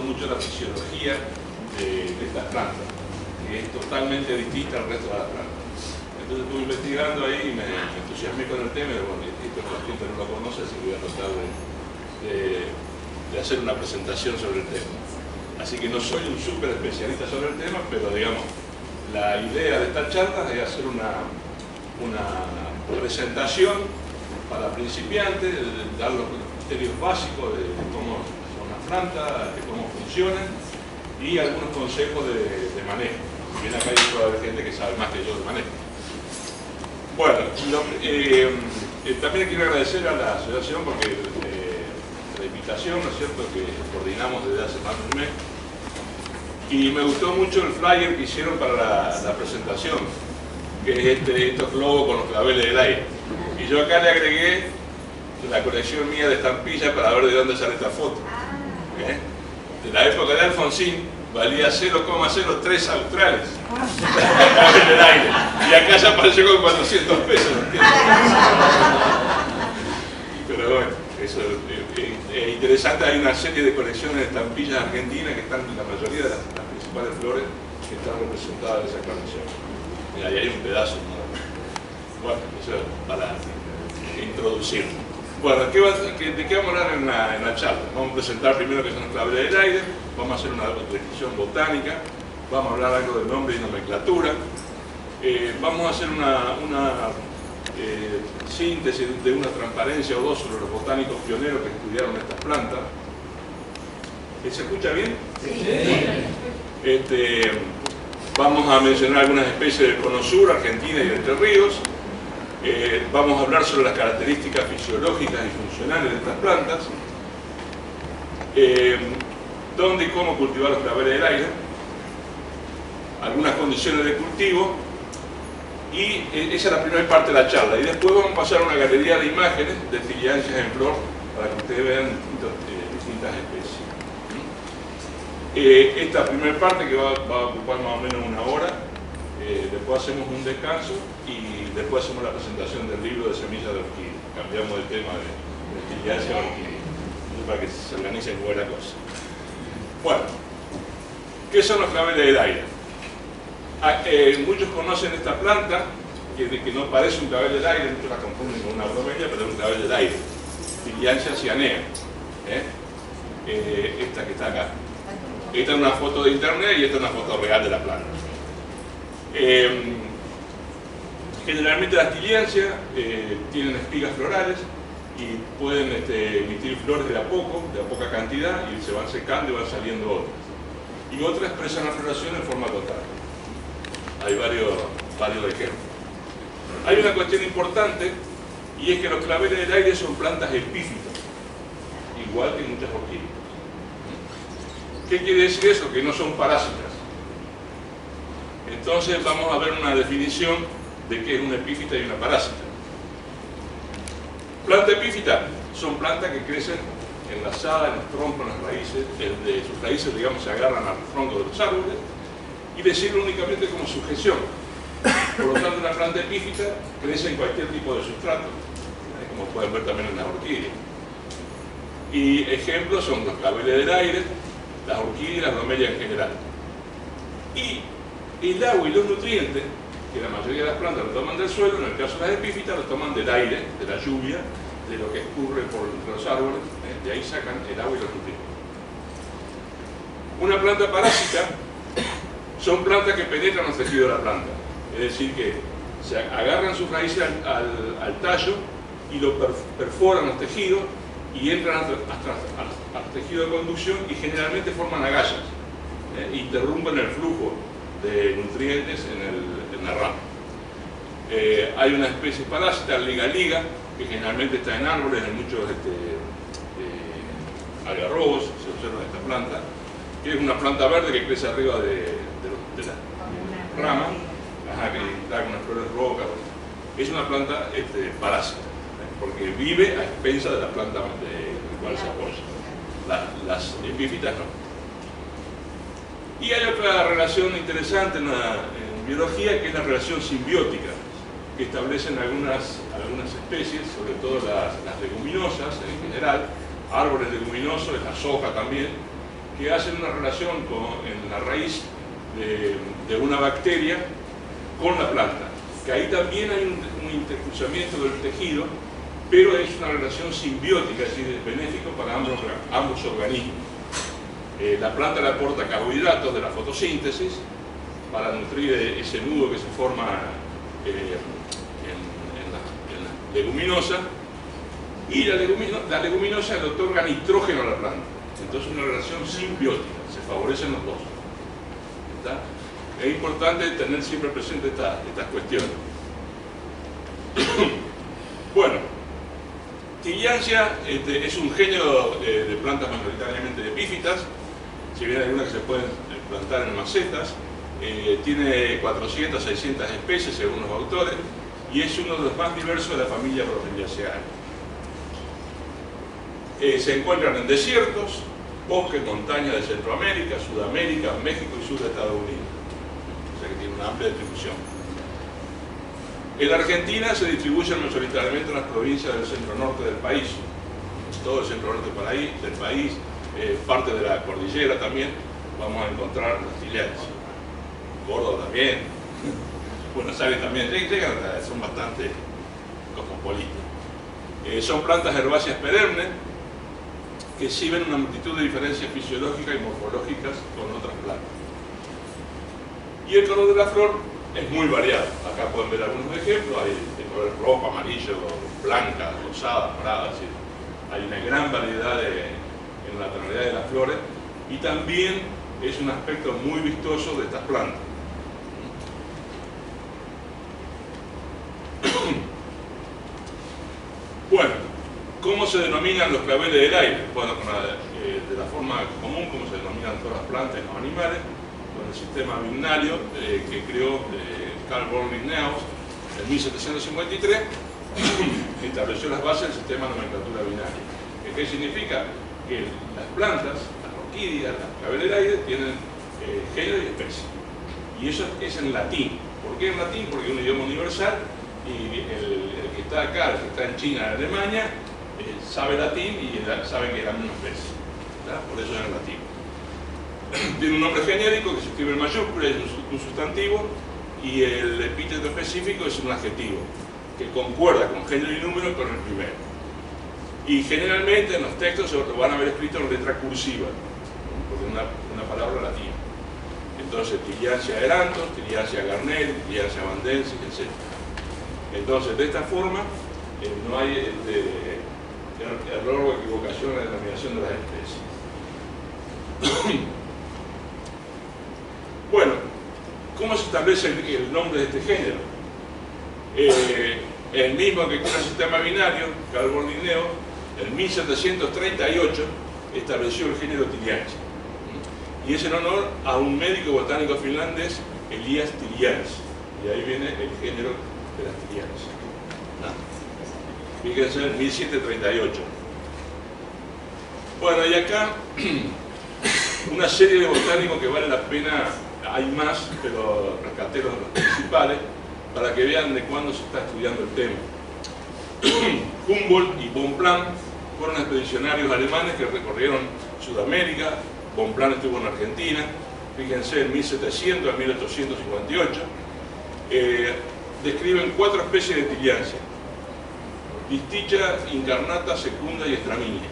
mucho la fisiología de estas plantas, que es totalmente distinta al resto de las plantas. Entonces estuve investigando ahí y me entusiasmé con el tema y bueno, esto la gente no lo conoce, así que voy a tratar de hacer una presentación sobre el tema. Así que no soy un súper especialista sobre el tema, pero digamos, la idea de esta charla es hacer una presentación para principiantes, dar los criterios básicos de cómo son las plantas, de cómo funcionan y algunos consejos de manejo. Bien, acá hay puede haber gente que sabe más que yo de manejo. Bueno, también quiero agradecer a la asociación porque la invitación, ¿no es cierto?, que coordinamos desde hace más de un mes. Y me gustó mucho el flyer que hicieron para la presentación, que es estos globos con los claveles del aire. Y yo acá le agregué la colección mía de estampillas para ver de dónde sale esta foto. De la época de Alfonsín valía 0,03 australes el clavel del aire. Y acá ya apareció con 400 pesos, ¿entiendes? Pero bueno, eso es interesante. Hay una serie de colecciones de estampillas argentinas que están en la mayoría de las principales flores que están representadas en esa colección. Y ahí hay un pedazo, ¿no? Bueno, eso es para introducir. Bueno, ¿de qué vamos a hablar en la charla? Vamos a presentar primero qué son los claveles del aire, vamos a hacer una descripción botánica, vamos a hablar algo del nombre y nomenclatura, vamos a hacer una síntesis de una transparencia o dos sobre los botánicos pioneros que estudiaron estas plantas. ¿Se escucha bien? Sí. Vamos a mencionar algunas especies del Cono Sur, Argentina y de Entre Ríos. Vamos a hablar sobre las características fisiológicas y funcionales de estas plantas, dónde y cómo cultivar los claveles del aire, algunas condiciones de cultivo, y esa es la primera parte de la charla. Y después vamos a pasar a una galería de imágenes de tiliáceas en flor para que ustedes vean distintas especies. Esta primera parte que va a ocupar más o menos una hora. Después hacemos un descanso y después hacemos la presentación del libro de semillas de orquídea. Cambiamos el tema de tiliácea a orquídea para que se organice en buena cosa. Bueno, ¿qué son los claveles del aire? Muchos conocen esta planta que no parece un clavel del aire, muchos la confunden con una bromelia, pero es un clavel del aire. Tiliaceae cyanea, esta que está acá. Esta es una foto de internet y esta es una foto real de la planta. Generalmente las tiliáceas tienen espigas florales y pueden emitir flores de a poca cantidad, y se van secando y van saliendo otras. Y otras expresan la floración en forma total. Hay varios ejemplos. Hay una cuestión importante, y es que los claveles del aire son plantas epífitas, igual que muchas orquídeas. ¿Qué quiere decir eso? Que no son parásitas. Entonces vamos a ver una definición de qué es una epífita y una parásita. Planta epífita son plantas que crecen enlazadas en los troncos, en las raíces, de sus raíces, digamos, se agarran al tronco de los árboles y les sirve únicamente como sujeción. Por lo tanto, una planta epífita crece en cualquier tipo de sustrato, como pueden ver también en las orquídeas. Y ejemplos son los claveles del aire, las orquídeas y las bromelias en general. Y el agua y los nutrientes, que la mayoría de las plantas lo toman del suelo, en el caso de las epífitas lo toman del aire, de la lluvia, de lo que escurre por entre los árboles, de ahí sacan el agua y los nutrientes. Una planta parásita son plantas que penetran los tejidos de la planta, es decir, que se agarran sus raíces al tallo y lo perforan los tejidos y entran hasta al tejido de conducción y generalmente forman agallas, interrumpen el flujo de nutrientes en la rama. Hay una especie parásita, liga-liga, que generalmente está en árboles, en muchos algarrobos, se observa esta planta, que es una planta verde que crece arriba de la rama, que da unas flores rojas. Es una planta parásita, porque vive a expensas de la planta de la cual se apoya. Las epífitas no. Y hay otra relación interesante en biología, que es la relación simbiótica, que establecen algunas especies, sobre todo las leguminosas en general, árboles leguminosos, la soja también, que hacen una relación en la raíz de una bacteria con la planta, que ahí también hay un intercruzamiento del tejido, pero es una relación simbiótica, es decir, es benéfico para ambos organismos. La planta le aporta carbohidratos de la fotosíntesis para nutrir ese nudo que se forma en la leguminosa, y la leguminosa le otorga nitrógeno a la planta. Entonces es una relación simbiótica, se favorecen los dos. ¿Está? Es importante tener siempre presente estas cuestiones. Bueno, Tillandsia es un género de plantas mayoritariamente epífitas, si bien hay algunas que se pueden plantar en macetas. Tiene 400 600 especies según los autores, y es uno de los más diversos de la familia Bromeliaceae. Se encuentran en desiertos, bosques, montañas de Centroamérica, Sudamérica, México y sur de Estados Unidos. O sea que tiene una amplia distribución. En Argentina se distribuyen mayoritariamente en las provincias del centro-norte del país. Todo el centro-norte del país, parte de la cordillera también, vamos a encontrar las Tillandsia. Córdoba también, Buenos Aires también, llegan, son bastante cosmopolitas. Son plantas herbáceas perennes que exhiben una multitud de diferencias fisiológicas y morfológicas con otras plantas. Y el color de la flor es muy variado. Acá pueden ver algunos ejemplos, hay de color rojo, amarillo, blanca, rosada, morada, así. Hay una gran variedad en la tonalidad de las flores, y también es un aspecto muy vistoso de estas plantas. Bueno, ¿cómo se denominan los claveles del aire? Bueno, de la forma común, como se denominan todas las plantas y los animales, con el sistema binario que creó Carl von Linnaeus en 1753, estableció las bases del sistema de nomenclatura binaria. ¿Qué significa? Que las plantas, las orquídeas, las claveles del aire, tienen género y especie. Y eso es en latín. ¿Por qué en latín? Porque es un idioma universal, y el que está acá, el que está en China, en Alemania, sabe latín y sabe que es la misma especie. ¿Verdad? Por eso es en latín. Tiene un nombre genérico que se escribe en mayúscula, es un sustantivo, y el epíteto específico es un adjetivo que concuerda con género y número con el primero. Y generalmente en los textos se lo van a ver escrito en letra cursiva, porque es una palabra latina. Entonces, Tillandsia eranthus, Tillandsia garneri, Tillandsia vandensis, etc. Entonces, de esta forma, no hay error o equivocación en la denominación de las especies. Bueno, ¿cómo se establece el nombre de este género? El mismo que crea el sistema binario, Carl von Linnaeus, en 1738 estableció el género Tillandsia. Y es en honor a un médico botánico finlandés, Elias Tilliansky. Y ahí viene el género de las Tillandsia. Fíjense, en 1738. Bueno, y acá una serie de botánicos que vale la pena, hay más, pero rescaté los principales, para que vean de cuándo se está estudiando el tema. Humboldt y Bonpland fueron expedicionarios alemanes que recorrieron Sudamérica. Bonpland estuvo en Argentina, fíjense, en 1700 a 1858. Describen 4 especies de Tillandsia: Disticha, incarnata, secunda y extramínea.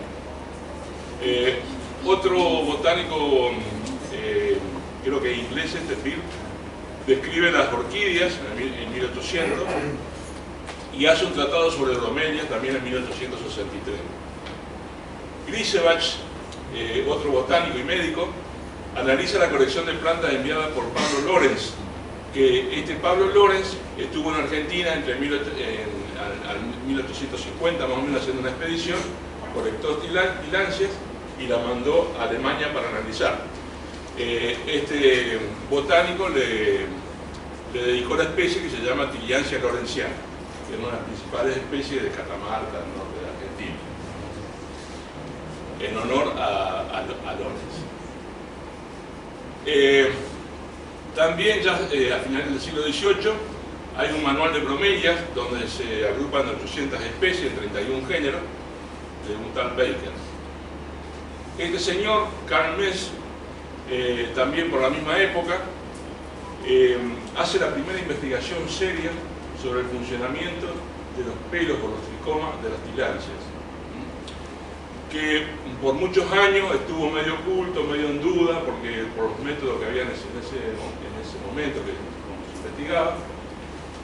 Otro botánico, creo que inglés, Pearce, describe las orquídeas en 1800 y hace un tratado sobre bromelias también en 1863. Grisebach, otro botánico y médico, analiza la colección de plantas enviada por Pablo Lorenz, que Pablo Lorenz estuvo en Argentina entre 1850 más o menos haciendo una expedición, colectó Tillandsias y la mandó a Alemania para analizar. Este botánico le dedicó la especie que se llama Tillandsia lorenziana, que es una de las principales especies de Catamarca, al norte de Argentina, en honor a Lorenz. También ya a finales del siglo XVIII hay un manual de bromelias donde se agrupan 800 especies en 31 géneros de un tal Baker. Este señor, Carl Mess, también por la misma época, hace la primera investigación seria sobre el funcionamiento de los pelos o los tricomas de las tillandsias, que por muchos años estuvo medio oculto, medio en duda, porque por los métodos que había en ese momento que se investigaba,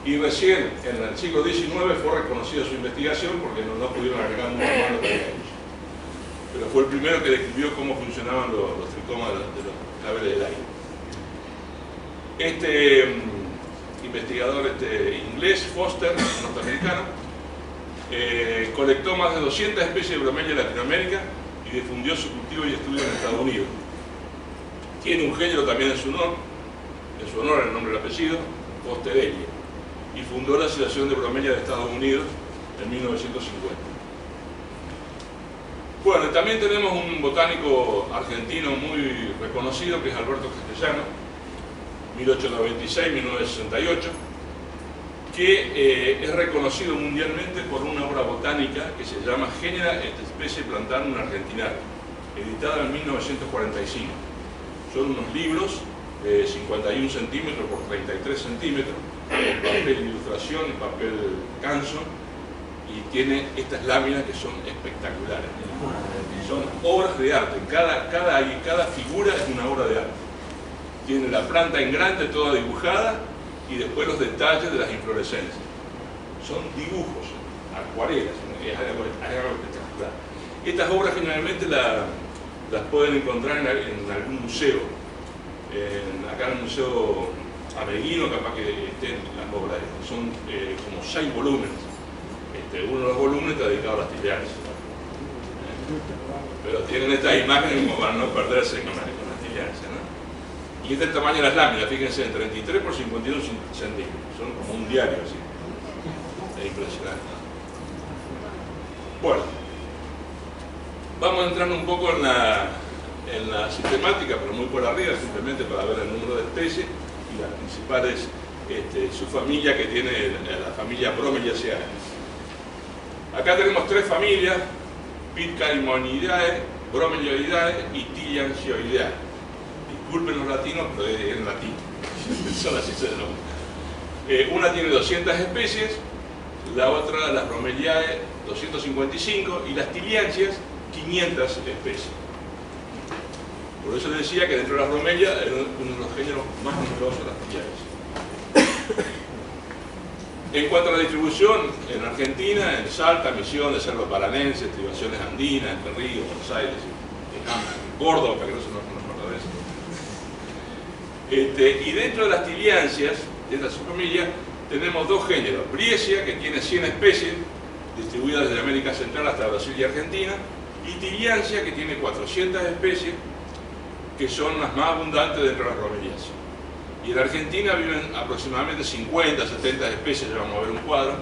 y recién en el siglo XIX fue reconocida su investigación porque no pudieron agregar mucho más lo que había hecho. Pero fue el primero que describió cómo funcionaban los tricomas de los claveles del aire. Este investigador inglés, Foster, norteamericano, colectó más de 200 especies de bromelia en Latinoamérica y difundió su cultivo y estudio en Estados Unidos. Tiene un género también en su honor el nombre y el apellido, Fosterelli, y fundó la Asociación de Bromelia de Estados Unidos en 1950. Bueno, también tenemos un botánico argentino muy reconocido que es Alberto Castellano, 1896-1968, que es reconocido mundialmente por una obra botánica que se llama Genera et Specie Plantarum Argentinarum, editada en 1945. Son unos libros de 51 centímetros por 33 centímetros, con papel de ilustración y papel canso, y tiene estas láminas que son espectaculares. Son obras de arte, cada figura es una obra de arte. Tiene la planta en grande toda dibujada y después los detalles de las inflorescencias. Son dibujos, acuarelas, es algo espectacular. Estas obras generalmente las pueden encontrar en algún museo. Acá en el Museo Ameguino capaz que estén las obras. Son como 6 volúmenes. Uno de los volúmenes está dedicado a las tillandsias. Pero tienen estas imágenes como para no perderse con las tillandsias, ¿no? Y este es el tamaño de las láminas, fíjense, en 33 por 51 centímetros. Son como un diario así. Es impresionante. Bueno, vamos a entrar un poco en la sistemática, pero muy por arriba, simplemente para ver el número de especies y las principales subfamilias que tiene la familia Bromeliaceae. Acá tenemos 3 familias: Pitcairnonidae, Bromelioidae y Tillandsioideae. Disculpen los latinos, pero es en latín. Son así se denominan. Una tiene 200 especies, la otra, las Bromeliae, 255, y las Tillandsias, 500 especies. Por eso les decía que dentro de las bromelias era uno de los géneros más numerosos de las tillandsias. En cuanto a la distribución, en Argentina, en Salta, Misiones, Cerro Paranense, estribaciones andinas, Entre Ríos, Buenos Aires, Córdoba, que no se nos acuerda de eso. Y dentro de las tillandsias, de esta subfamilia, tenemos 2 géneros: Briesia, que tiene 100 especies, distribuidas desde América Central hasta Brasil y Argentina, y Tillandsia, que tiene 400 especies, que son las más abundantes dentro de las bromelias. Y en Argentina viven aproximadamente 50, 70 especies, ya vamos a ver un cuadro,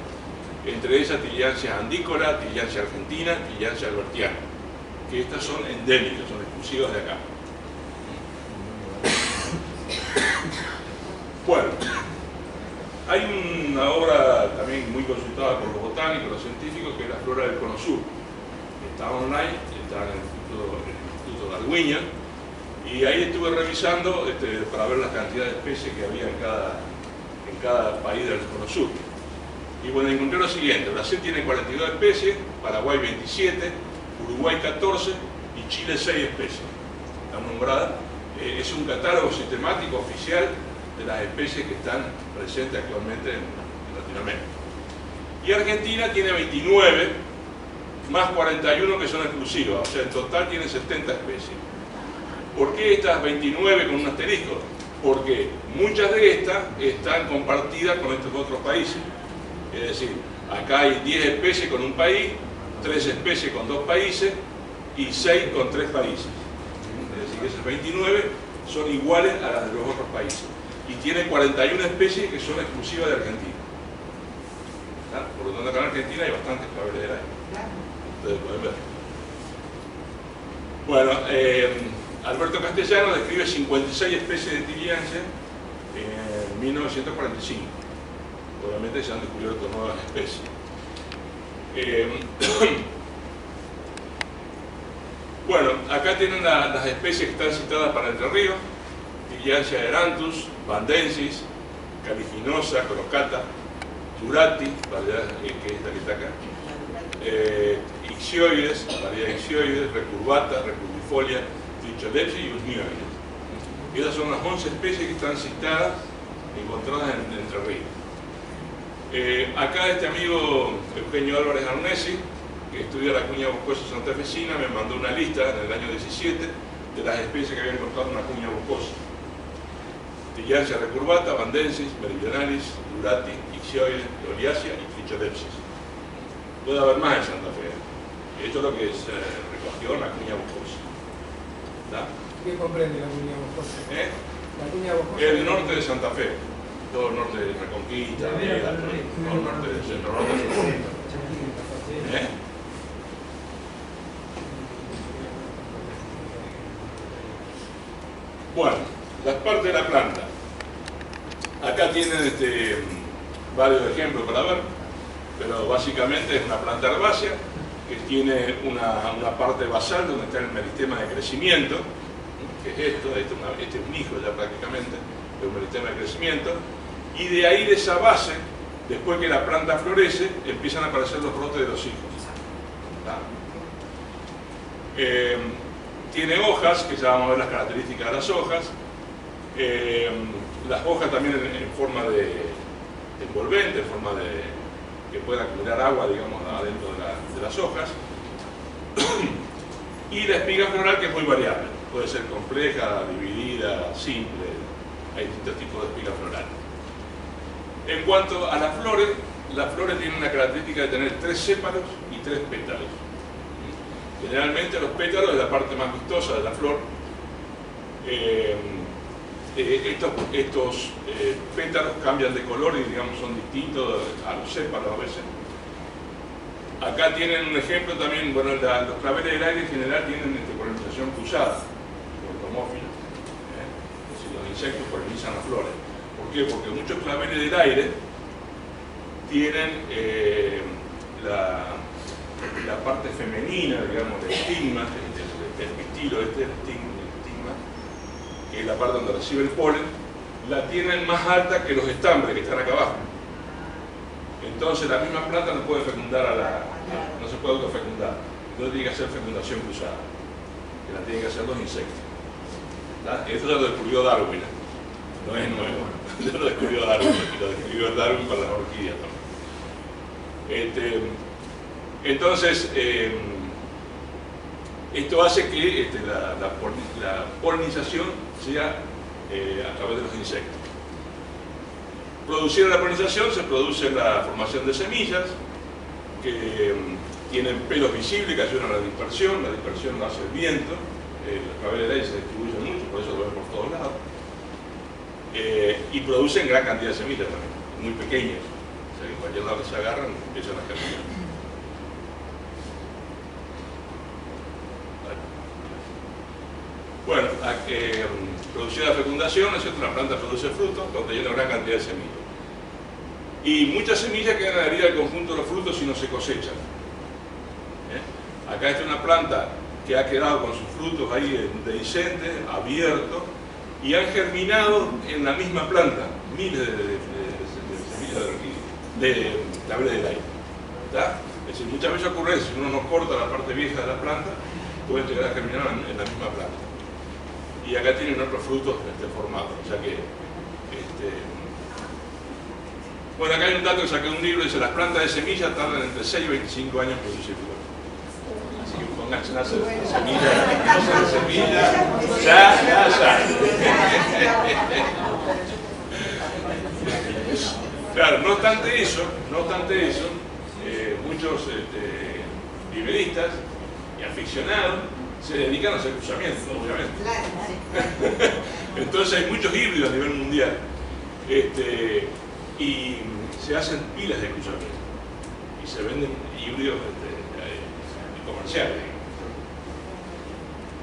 entre ellas Tillandsia andícola, Tillandsia argentina, Tillandsia albertiana, que estas son endémicas, son exclusivas de acá. Bueno, hay una obra también muy consultada por los botánicos, los científicos, que es la Flora del Cono Sur. Está online, está en el Instituto Darwinian, y ahí estuve revisando para ver la cantidad de especies que había en cada país del Cono Sur. Y bueno, encontré lo siguiente: Brasil tiene 42 especies, Paraguay 27, Uruguay 14 y Chile 6 especies. Están nombradas. Es un catálogo sistemático oficial de las especies que están presentes actualmente en Latinoamérica. Y Argentina tiene 29, más 41 que son exclusivas, o sea, en total tiene 70 especies. ¿Por qué estas 29 con un asterisco? Porque muchas de estas están compartidas con estos otros países. Es decir, acá hay 10 especies con un país, 3 especies con 2 países y 6 con 3 países. Es decir, que esas 29 son iguales a las de los otros países. Y tiene 41 especies que son exclusivas de Argentina. Por lo tanto, acá en Argentina hay bastantes claveles del aire. Ustedes pueden ver. Bueno, Alberto Castellano describe 56 especies de tillandsia en 1945. Obviamente se han descubierto nuevas especies. Bueno, acá tienen las especies que están citadas para Entre Ríos: Tillandsia eranthus, vandensis, caliginosa, crocata, durati, variedad que es la que está acá, ixioides, variedad ixioides, recurvata, recurvifolia, tricholepsis y usnioides. Esas son las 11 especies que están citadas, encontradas en Entre Ríos. Acá este amigo Eugenio Álvarez Arnesi, que estudia la cuña boscosa santafesina, me mandó una lista en el año 17 de las especies que habían encontrado en la cuña boscosa: Tillandsia recurvata, vandensis, meridionalis, durati, ixioides, oliacea y tricholepsis. Puede haber más en Santa Fe. Esto es lo que se recogió en la cuña boscosa. ¿Da? ¿Qué comprende la cuña boscosa? La cuña boscosa. El norte de Santa Fe, todo el norte de Reconquista, todo el norte del centro norte de Santa Fe. Bueno, las partes de la planta. Acá tienen varios ejemplos para ver, pero básicamente es una planta herbácea que tiene una parte basal donde está el meristema de crecimiento, que es este es un hijo ya prácticamente de un meristema de crecimiento, y de ahí, de esa base, después que la planta florece, empiezan a aparecer los brotes de los hijos. Tiene hojas, que ya vamos a ver las características de las hojas. Las hojas también en forma de envolvente, en forma de que pueda acumular agua, digamos, adentro de las hojas. Y la espiga floral, que es muy variable. Puede ser compleja, dividida, simple. Hay distintos tipos de espiga floral. En cuanto a las flores tienen una característica de tener 3 sépalos y 3 pétalos. Generalmente los pétalos es la parte más vistosa de la flor. Estos pétalos cambian de color y, digamos, son distintos a los sépalos a veces. Acá tienen un ejemplo también. Bueno, los claveles del aire en general tienen polinización cruzada, automófila. Es decir, los insectos polinizan las flores. ¿Por qué? Porque muchos claveles del aire tienen la parte femenina, digamos, del estigma, el pistilo, el estigma, que es la parte donde recibe el polen, la tienen más alta que los estambres que están acá abajo. Entonces la misma planta no puede fecundar no se puede autofecundar. Entonces tiene que hacer fecundación cruzada, que la tienen que hacer los insectos. Esto ya lo descubrió Darwin, no es nuevo. Ya lo descubrió Darwin, y lo descubrió Darwin para las orquídeas también. Entonces, esto hace que la polinización sea a través de los insectos. Producida la polinización, se produce la formación de semillas que tienen pelos visibles que ayudan a la dispersión lo hace el viento, los claveles de aire se distribuyen mucho, por eso lo ven por todos lados, y producen gran cantidad de semillas también, muy pequeñas, o sea que en cualquier lado que se agarran empiezan a germinar. Bueno, producida la fecundación, es cierto, la planta produce frutos donde hay una gran cantidad de semillas. Y muchas semillas quedan adheridas al conjunto de los frutos si no se cosechan. Acá está una planta que ha quedado con sus frutos ahí dehiscentes, abiertos, y han germinado en la misma planta miles de semillas de claveles del aire. Es decir, muchas veces ocurre eso, si uno no corta la parte vieja de la planta, pueden llegar a germinar en la misma planta. Y acá tienen otros frutos formados, o sea que bueno, acá hay un dato que saqué de un libro, dice: las plantas de semilla tardan entre 6 y 25 años en producir flores. Así que pónganse a hacer semilla, ya. Claro, no obstante eso, muchos viveristas y aficionados se dedican a hacer cruzamientos, obviamente. Entonces hay muchos híbridos a nivel mundial. Y se hacen pilas de cruzamientos y se venden híbridos comerciales.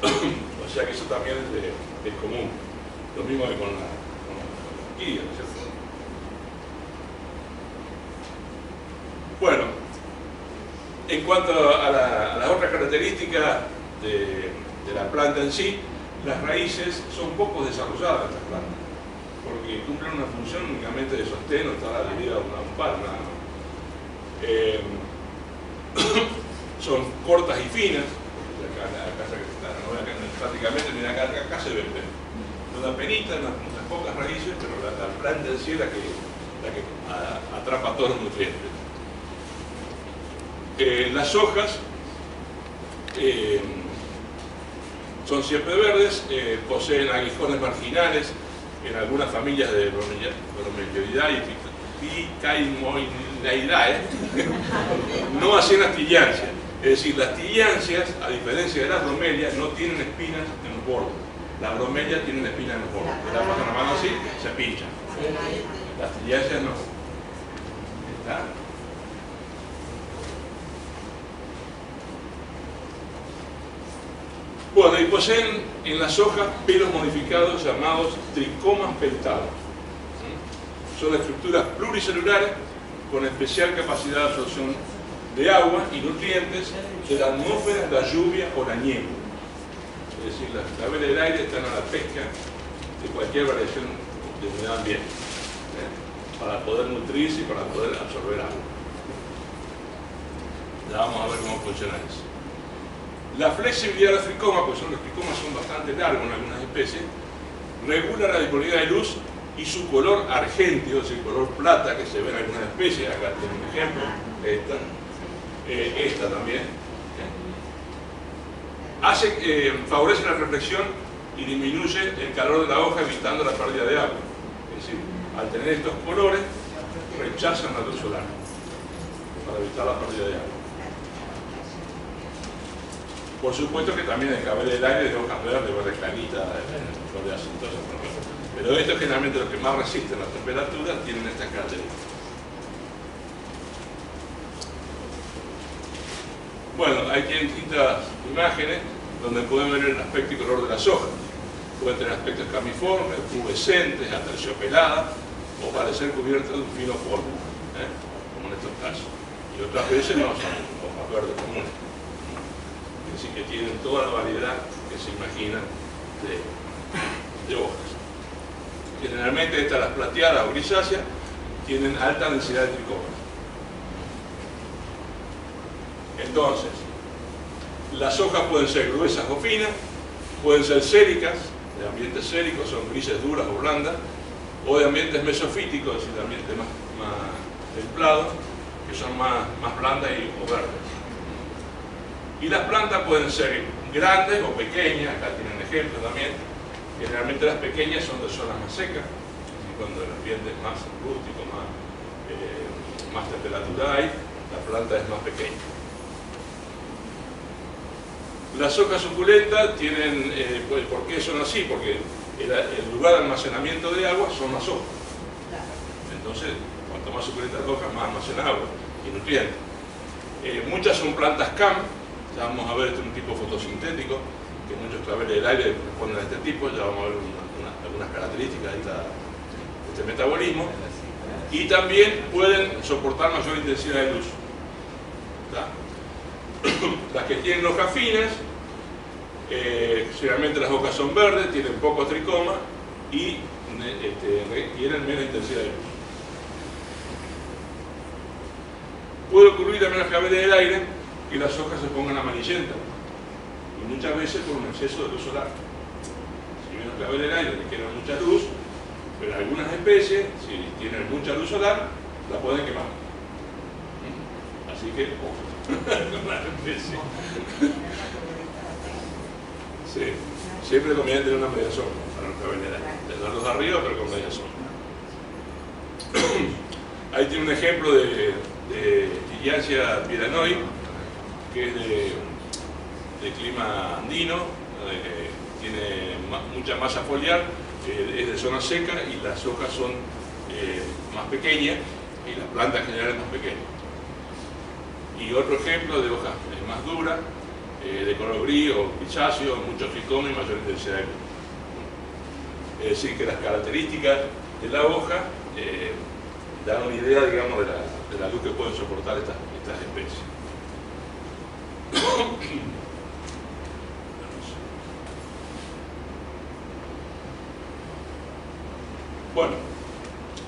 O sea que eso también es común. Lo mismo que con la orquídea, ¿no es cierto? Bueno, en cuanto a las otras características, de la planta en sí, las raíces son poco desarrolladas en las plantas, porque cumplen una función únicamente de sostén o estar adheridas a un palo, nada más. Son cortas y finas, prácticamente, mira, acá se ven una penita, unas pocas raíces, pero la planta en sí es la que atrapa todos los nutrientes. Las hojas son siempre verdes, poseen aguijones marginales en algunas familias de Bromeliidae y Picaimoidaidae, no así en las tillandsias. Es decir, las tillandsias, a diferencia de las bromelias, no tienen espinas en los bordes. Las bromelias tienen espinas en los bordes. Te la pasan la mano así, se pinchan. Las tillandsias no. ¿Está? Bueno, y poseen en las hojas pelos modificados llamados tricomas peltados. Son estructuras pluricelulares con especial capacidad de absorción de agua y nutrientes de la atmósfera, la lluvia o la nieve. Es decir, las claveles del aire están a la pesca de cualquier variación de humedad ambiente, para poder nutrirse y para poder absorber agua. Ya vamos a ver cómo funciona eso. La flexibilidad de los tricomas, pues los tricomas son bastante largos en algunas especies, regula la disponibilidad de luz y su color argénteo, es decir, color plata que se ve en algunas especies. Acá tengo un ejemplo, esta también. Favorece la reflexión y disminuye el calor de la hoja, evitando la pérdida de agua. Es decir, al tener estos colores, rechazan la luz solar para evitar la pérdida de agua. Por supuesto que también el cabello del aire de hojas verdes, verde clarita, verde aceitosa, pero estos generalmente los que más resisten las temperaturas tienen estas características. Bueno, hay distintas imágenes donde pueden ver el aspecto y color de las hojas. Pueden tener aspectos camiformes, pubescentes, aterciopeladas o parecer cubiertas de un fino polvo, como en estos casos. Y otras veces no, son hojas verdes comunes. Es decir, que tienen toda la variedad que se imagina de hojas. Generalmente estas, las plateadas o grisáceas, tienen alta densidad de tricomas. Entonces, las hojas pueden ser gruesas o finas, pueden ser séricas, de ambientes séricos, son grises duras o blandas, o de ambientes mesofíticos, es decir, de ambientes más templados, que son más blandas o verdes. Y las plantas pueden ser grandes o pequeñas, acá tienen ejemplos también. Generalmente las pequeñas son de zonas más secas, y cuando el ambiente es más rústico, más temperatura hay, la planta es más pequeña. Las hojas suculentas tienen, ¿por qué son así? Porque el lugar de almacenamiento de agua son las hojas. Entonces, cuanto más suculenta la hoja, más almacena agua y nutrientes. Muchas son plantas CAM. Ya vamos a ver, este es un tipo fotosintético, que muchos claveles del aire responden a este tipo. Ya vamos a ver algunas características de este metabolismo. Y también pueden soportar mayor intensidad de luz. Las que tienen hojas finas, generalmente las hojas son verdes, tienen poco tricoma y tienen menos intensidad de luz. Puede ocurrir también en las claveles del aire que las hojas se pongan amarillentas, y muchas veces por un exceso de luz solar. Si bien las claveles del aire requieren mucha luz, pero algunas especies, si tienen mucha luz solar, la pueden quemar. Así que, ojo. Sí, siempre conviene tener una media sombra para los claveles del aire. Tenerlos arriba, pero con media sombra. Ahí tiene un ejemplo de Tillandsia piranoi, que es de clima andino, tiene mucha masa foliar, es de zona seca y las hojas son más pequeñas y las plantas en general es más pequeñas. Y otro ejemplo de hojas más duras, de color gris o grisáceo, mucho tricoma y mayor intensidad de luz. Es decir, que las características de la hoja dan una idea, digamos, de la luz que pueden soportar estas especies. Bueno,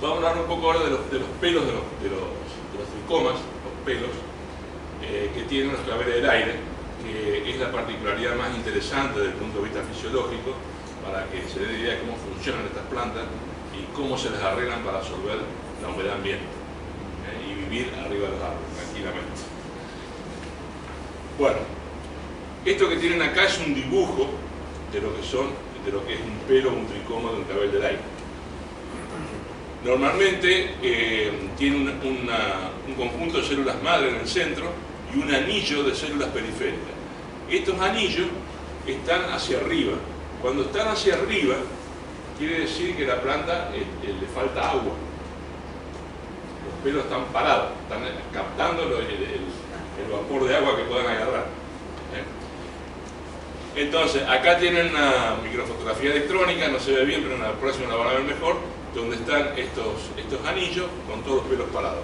vamos a hablar un poco ahora de los pelos de los tricomas, los pelos que tienen los claveles del aire, que es la particularidad más interesante desde el punto de vista fisiológico, para que se dé idea de cómo funcionan estas plantas y cómo se les arreglan para absorber la humedad ambiente y vivir arriba de los árboles tranquilamente. Bueno, esto que tienen acá es un dibujo de lo que es un pelo o un tricoma de un clavel del aire. Normalmente tiene un conjunto de células madre en el centro y un anillo de células periféricas. Estos anillos están hacia arriba. Cuando están hacia arriba, quiere decir que la planta le falta agua. Los pelos están parados, están captando el vapor de agua que puedan agarrar. Entonces, acá tienen una microfotografía electrónica, no se ve bien, pero en la próxima la van a ver mejor, donde están estos anillos con todos los pelos parados.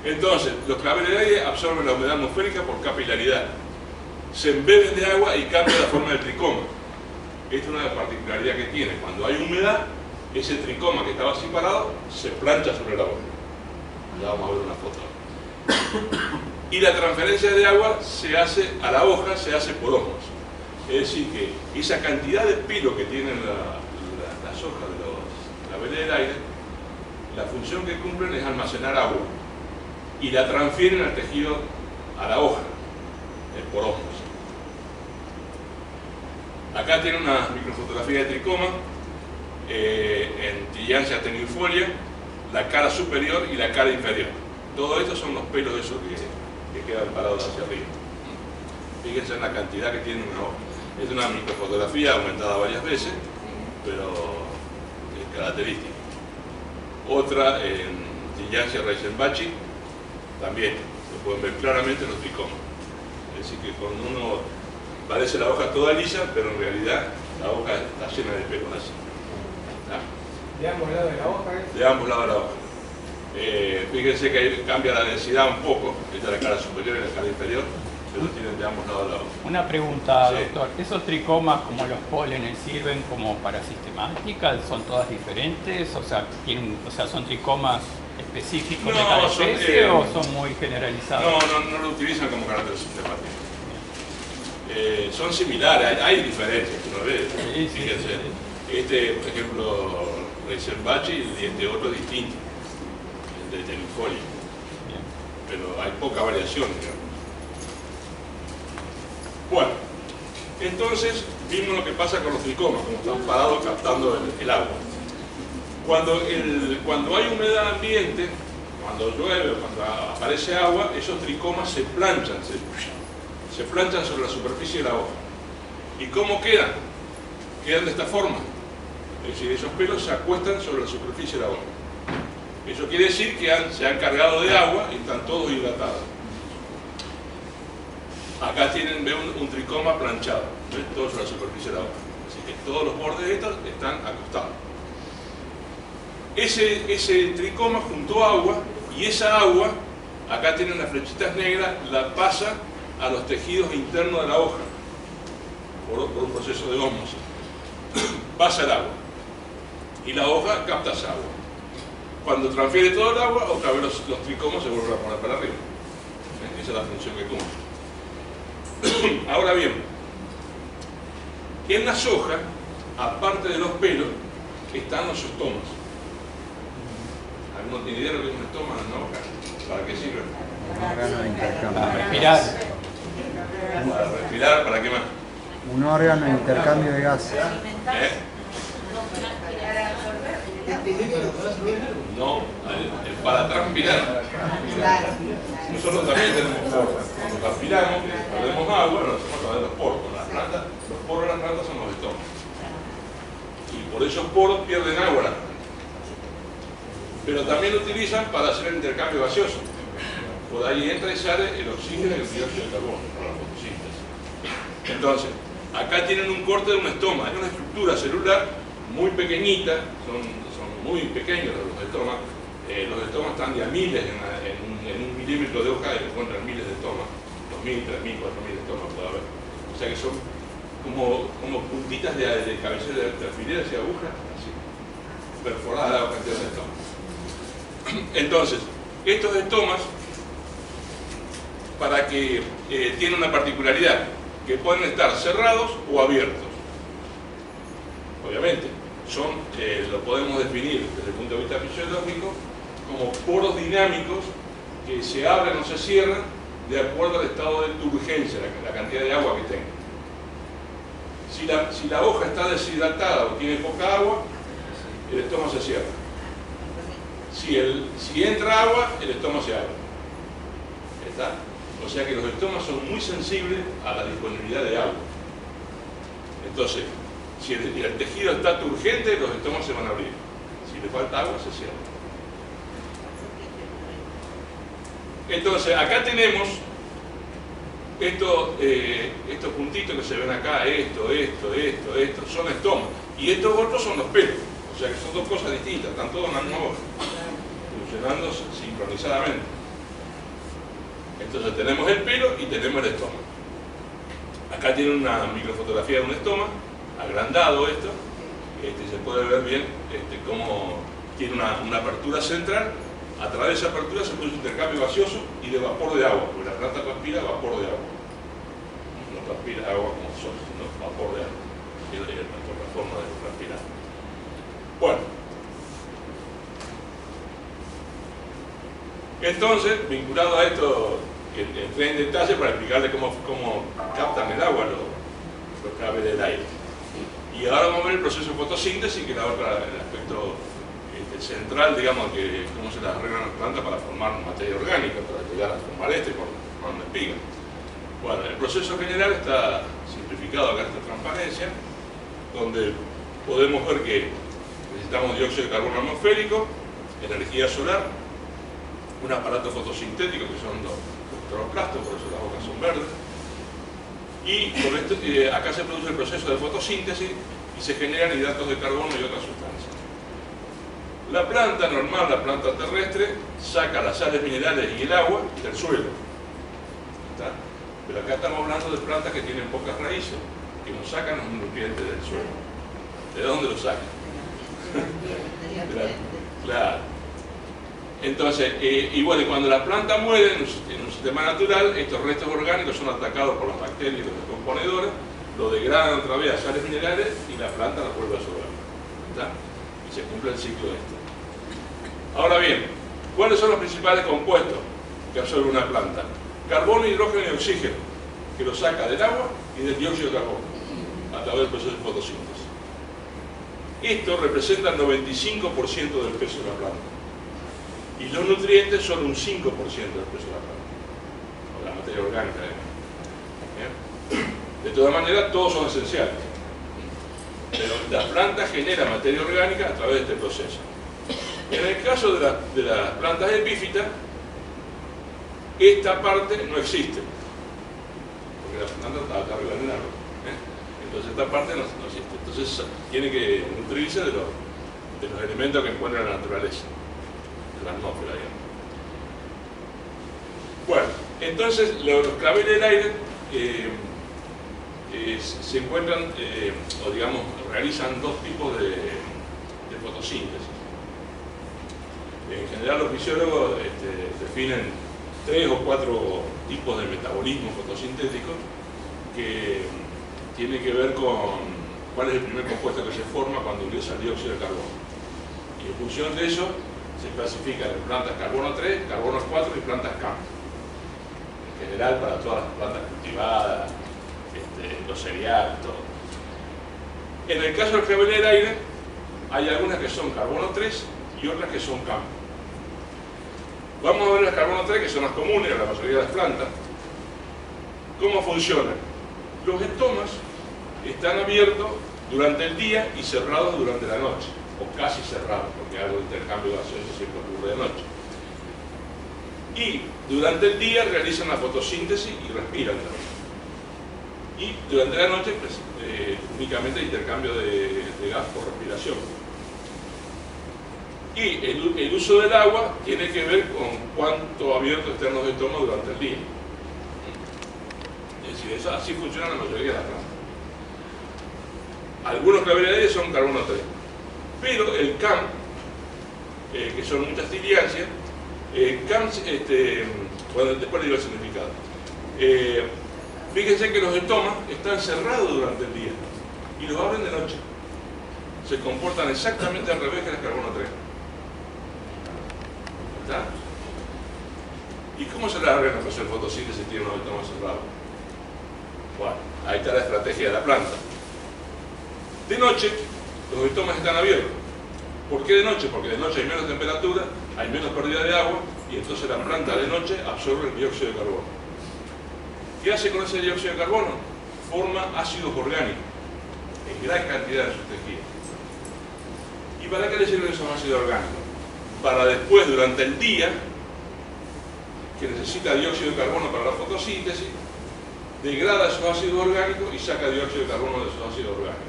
Entonces, los claveles de aire absorben la humedad atmosférica por capilaridad. Se embeben de agua y cambian la forma del tricoma. Esta es una particularidad que tiene. Cuando hay humedad, ese tricoma que estaba así parado se plancha sobre la hoja. Ya vamos a ver una foto. Y la transferencia de agua se hace a la hoja, se hace por osmosis. Es decir, que esa cantidad de pelo que tienen las hojas de los claveles del aire, la función que cumplen es almacenar agua y la transfieren al tejido, a la hoja, por osmosis. Acá tiene una microfotografía de tricoma en Tillandsia tenuifolia, la cara superior y la cara inferior. Todo esto son los pelos de esos que quedan parados hacia arriba. Fíjense en la cantidad que tiene una hoja. Es una microfotografía aumentada varias veces, pero es característica. Otra en Tillandsia reisenbachi, también se pueden ver claramente los tricomas. Es decir, que cuando uno parece la hoja toda lisa, pero en realidad la hoja está llena de pelos así. ¿De ambos lados de la hoja? De ambos lados de la hoja. Fíjense que ahí cambia la densidad un poco, esta es la cara superior y la cara inferior, pero tienen de ambos lados de la hoja. Una pregunta, Sí. doctor. ¿Esos tricomas, como los pólenes, sirven como para sistemática? ¿Son todas diferentes? O sea, ¿son tricomas específicos de cada especie o son muy generalizados? No lo utilizan como carácter sistemático. Son similares, hay diferencias que uno ve. Sí, Fíjense, sí. este, por ejemplo, reisenbachi y este otro distinto, el de tenuifolia. Pero hay poca variación, digamos. Bueno, entonces vimos lo que pasa con los tricomas, como están parados captando el agua. Cuando hay humedad ambiente, cuando llueve, cuando aparece agua, esos tricomas se planchan sobre la superficie de la hoja. ¿Y cómo quedan? Quedan de esta forma. Es decir, esos pelos se acuestan sobre la superficie de la hoja. Eso quiere decir que se han cargado de agua y están todos hidratados. Acá ven un tricoma planchado, ¿ves? Todo sobre la superficie de la hoja. Así que todos los bordes de estos están acostados. Ese tricoma juntó agua y esa agua, acá tienen las flechitas negras, la pasa a los tejidos internos de la hoja por un proceso de ósmosis. Pasa el agua y la hoja capta esa agua. Cuando transfiere todo el agua, otra vez los tricomas se vuelven a poner para arriba. Esa es la función que cumple. Ahora bien, en las hojas, aparte de los pelos, están los estomas. ¿Alguno tiene idea de lo que es un estoma en una hoja? ¿Para qué sirve? Un órgano de intercambio. Para respirar. Para respirar, ¿para qué más? Un órgano de intercambio de gases. No, para transpirar. Nosotros también tenemos poros. Cuando transpiramos, perdemos agua, lo hacemos a través de los poros. Los poros de las plantas son los estómagos. Y por esos poros pierden agua las plantas. Pero también lo utilizan para hacer el intercambio gaseoso. Por ahí entra y sale el oxígeno y el dióxido de carbono para la fotosíntesis. Entonces, acá tienen un corte de un estoma. Es una estructura celular muy pequeñita, son muy pequeños los estomas. Los estomas están de a miles, en un milímetro de hoja y encuentran miles de estomas, 2.000, 3.000, 4.000 estomas puede haber. O sea que son como puntitas de cabecera de alfileres y agujas, así, perforadas de la cantidad de estomas. Entonces, estos estomas, para que tienen una particularidad, que pueden estar cerrados o abiertos. Obviamente, lo podemos definir desde el punto de vista fisiológico como poros dinámicos que se abren o se cierran de acuerdo al estado de turgencia, la cantidad de agua que tenga. Si la hoja está deshidratada o tiene poca agua, el estoma se cierra. Si entra agua, el estoma se abre. ¿Está? O sea que los estomas son muy sensibles a la disponibilidad de agua. Entonces, si el tejido está turgente, los estomas se van a abrir. Si le falta agua, se cierra. Entonces, acá tenemos estos puntitos que se ven acá, esto, son estomas. Y estos otros son los pelos. O sea que son dos cosas distintas, están todos en la misma hoja, funcionando sincronizadamente. Entonces tenemos el pelo y tenemos el estoma. Acá tienen una microfotografía de un estoma, agrandado esto, se puede ver bien cómo tiene una apertura central. A través de esa apertura se produce un intercambio gaseoso y de vapor de agua, porque la planta transpira vapor de agua. No transpira agua como sólido, sino vapor de agua. Es la forma de transpirar. Bueno. Entonces, vinculado a esto, entré en detalle para explicarle cómo captan el agua los cables del aire. Y ahora vamos a ver el proceso de fotosíntesis, que es el aspecto central, digamos, que cómo se las arreglan las plantas para formar materia orgánica, para llegar a formar con una espiga. Bueno, el proceso general está simplificado acá en esta transparencia, donde podemos ver que necesitamos dióxido de carbono atmosférico, energía solar, un aparato fotosintético que son los cloroplastos, por eso las hojas son verdes, y con esto, acá se produce el proceso de fotosíntesis y se generan hidratos de carbono y otras sustancias. La planta normal, la planta terrestre, saca las sales minerales y el agua del suelo. ¿Está? Pero acá estamos hablando de plantas que tienen pocas raíces, que nos sacan los nutrientes del suelo. ¿De dónde los sacan? Claro. Entonces, y bueno, cuando la planta muere en un sistema natural, estos restos orgánicos son atacados por las bacterias y los descomponedores, lo degradan otra vez a sales minerales y la planta los vuelve a absorber. ¿Está? Y se cumple el ciclo este. Ahora bien, ¿cuáles son los principales compuestos que absorbe una planta? Carbono, hidrógeno y oxígeno, que lo saca del agua y del dióxido de carbono a través del proceso de fotosíntesis. Esto representa el 95% del peso de la planta. Y los nutrientes son un 5% del peso de la planta, o la materia orgánica. De todas maneras, todos son esenciales. Pero la planta genera materia orgánica a través de este proceso. En el caso de las plantas epífitas, esta parte no existe, porque la planta está acá arriba en el árbol. Entonces esta parte no existe. Entonces tiene que nutrirse de los elementos que encuentra en la naturaleza, de la atmósfera, digamos. Bueno, entonces los claveles del aire se encuentran, o digamos, realizan dos tipos de fotosíntesis. En general los fisiólogos definen 3 o 4 tipos de metabolismo fotosintético que tiene que ver con cuál es el primer compuesto que se forma cuando ingresa el dióxido de carbono. Y en función de eso se clasifican en plantas carbono 3, carbono 4 y plantas CAM. En general para todas las plantas cultivadas, los cereales, todo. En el caso del clavel del aire, hay algunas que son carbono 3 y otras que son CAM. Vamos a ver las carbono 3, que son las comunes en la mayoría de las plantas. ¿Cómo funcionan? Los estomas están abiertos durante el día y cerrados durante la noche, o casi cerrados, porque algo de intercambio gaseoso siempre ocurre de noche. Y durante el día realizan la fotosíntesis y respiran también. Y durante la noche, pues, únicamente intercambio de gas por respiración. Y el uso del agua tiene que ver con cuánto abierto estén los estomas durante el día. Es decir, así funciona la mayoría de las plantas. Algunos claveles de aire son carbono 3. Pero el CAM, que son muchas tiliáceas, CAM, bueno, después le digo el significado. Fíjense que los estomas están cerrados durante el día y los abren de noche. Se comportan exactamente al revés que el carbono 3. ¿Está? ¿Y cómo se largan a hacer fotosíntesis si tienen los estomas cerrados? Bueno, ahí está la estrategia de la planta. De noche, los estomas están abiertos. ¿Por qué de noche? Porque de noche hay menos temperatura, hay menos pérdida de agua, y entonces la planta de noche absorbe el dióxido de carbono. ¿Qué hace con ese dióxido de carbono? Forma ácidos orgánicos, en gran cantidad en sus tejidos. ¿Y para qué le sirven esos ácidos orgánicos? Para después, durante el día, que necesita dióxido de carbono para la fotosíntesis, degrada esos ácidos orgánicos y saca dióxido de carbono de esos ácidos orgánicos.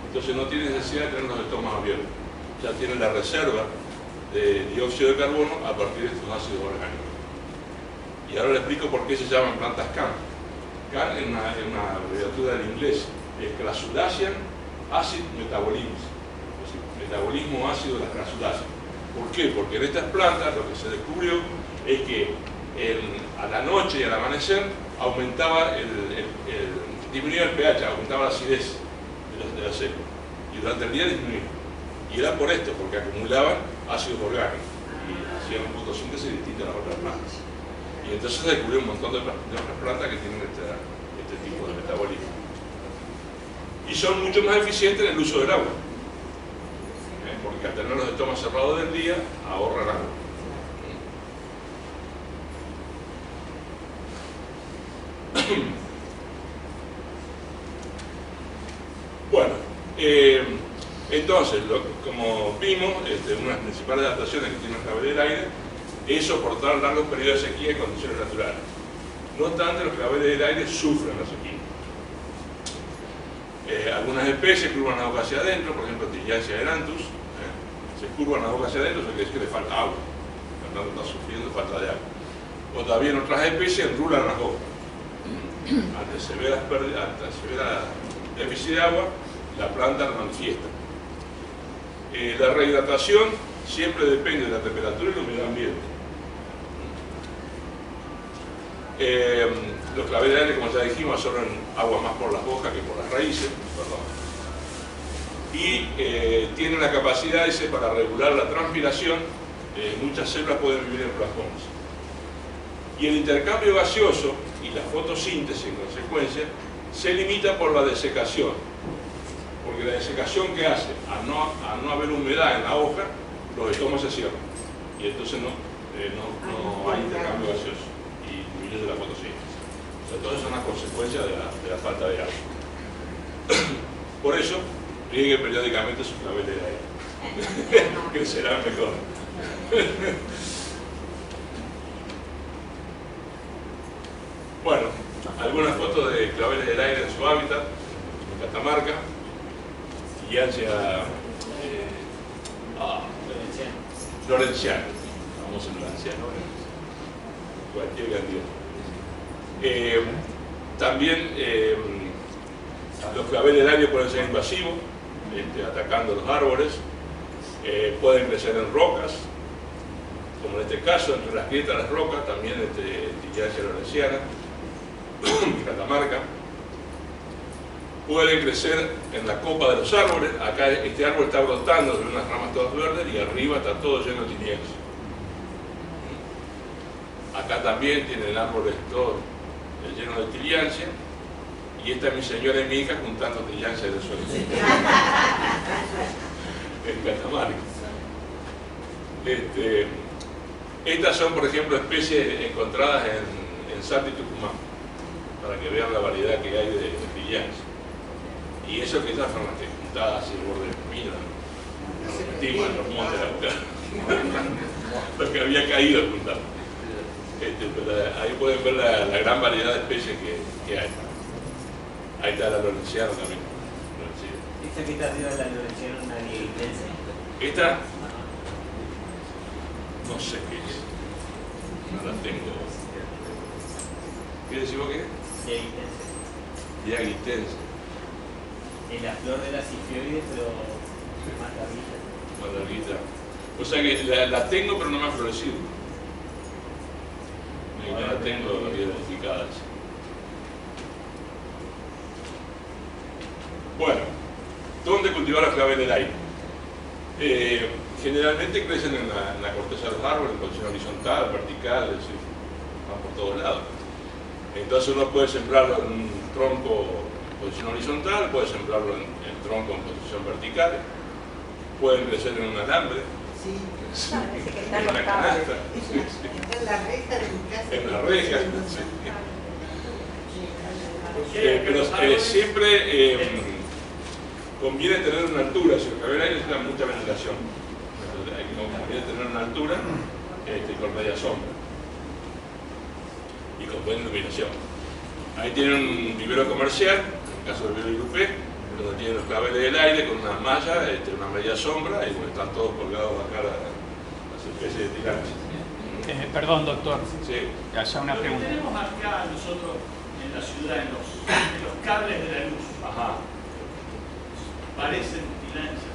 Entonces no tiene necesidad de tener los estomas abiertos. Ya tiene la reserva de dióxido de carbono a partir de estos ácidos orgánicos. Y ahora le explico por qué se llaman plantas CAM. CAM es una abreviatura del inglés, es Crassulacean Acid Metabolism, es decir, metabolismo ácido de las crasuláceas. ¿Por qué? Porque en estas plantas lo que se descubrió es que a la noche y al amanecer aumentaba disminuía el pH, aumentaba la acidez de la célula, y durante el día disminuía. Y era por esto, porque acumulaban ácidos orgánicos y hacían fotosíntesis distinta a las otras plantas. Y entonces se descubrió un montón de otras plantas que tienen este tipo de metabolismo. Y son mucho más eficientes en el uso del agua, porque al tener los estomas cerrados del día, ahorran agua. Bueno, entonces, como vimos, una de las principales adaptaciones que tiene el clavel del aire es soportar largos periodos de sequía en condiciones naturales. No obstante, los claveles del aire sufren la sequía. Algunas especies curvan la hoja hacia adentro, por ejemplo, Tillandsia eranthus, se curvan la hoja hacia adentro, eso quiere decir que le falta agua, por lo tanto está sufriendo falta de agua. O también otras especies enrulan las hojas. Ante severa déficit de agua, la planta lo manifiesta. La rehidratación siempre depende de la temperatura y la humedad ambiente. Los claveles de aire, como ya dijimos, absorben agua más por las hojas que por las raíces. Y tienen la capacidad para regular la transpiración. Muchas células pueden vivir en plafones. Y el intercambio gaseoso y la fotosíntesis en consecuencia se limita por la desecación, porque la desecación que hace al no haber humedad en la hoja, los estomas se cierran y entonces no hay intercambio gaseoso y disminuye la fotosíntesis. O sea, todas son las consecuencias de la falta de agua. Por eso riegue periódicamente sus claveles de aire, crecerán mejor. Bueno, algunas fotos de claveles del aire en su hábitat, en Catamarca, Tillandsia Lorenciana, famoso Lorenciano, cualquier cantidad. También los claveles del aire pueden ser invasivos, atacando los árboles, pueden crecer en rocas, como en este caso, entre las grietas de las rocas, también Tillandsia lorenciana, Catamarca. Pueden crecer en la copa de los árboles. Acá este árbol está brotando sobre unas ramas todas verdes y arriba está todo lleno de Tillandsia. Acá también tienen árboles todos llenos de Tillandsia. Y esta es mi señora y mi hija juntando Tillandsia del suelo. En Catamarca. Estas son, por ejemplo, especies encontradas en Salta y Tucumán, para que vean la variedad que hay de Tillandsia. Y eso que estas son las que juntadas así el borde de Mina, nos metimos en los montes a buscar lo que había caído a juntar. Pero ahí pueden ver la gran variedad de especies que hay. Ahí está la lorenciana también. ¿Esta que está arriba de la lorenciana es una dieguitense? Esta, no sé qué es. No la tengo. ¿Qué decimos qué es? Dieguitense. Dieguitense. Es la flor de la cifioide, pero más larguita. Más larguita. O sea que la tengo, pero no me ha florecido. No la tengo todavía identificada. Bueno, ¿dónde cultivar la clavel del aire? Generalmente crecen en la corteza de los árboles, en posición horizontal, vertical, es decir, van por todos lados. Entonces uno puede sembrarlo en un tronco en posición horizontal, puede sembrarlo en tronco en posición vertical, pueden crecer en un alambre, Sí, en una canasta, sí, sí. en la reja de mi casa. En la reja, sí. Pero siempre conviene tener una altura, si el clavel aire necesita mucha ventilación. Conviene tener una altura con media sombra y con buena iluminación. Ahí tienen un vivero comercial, en el caso del vivero Irupé, donde tienen los claveles del aire con una malla, una media sombra, y donde están todos colgados acá las especies de tiranas. Perdón, doctor. Sí. Allá una Lo que pregunta. tenemos acá nosotros en la ciudad, en los cables de la luz, Ajá. parecen tirancias,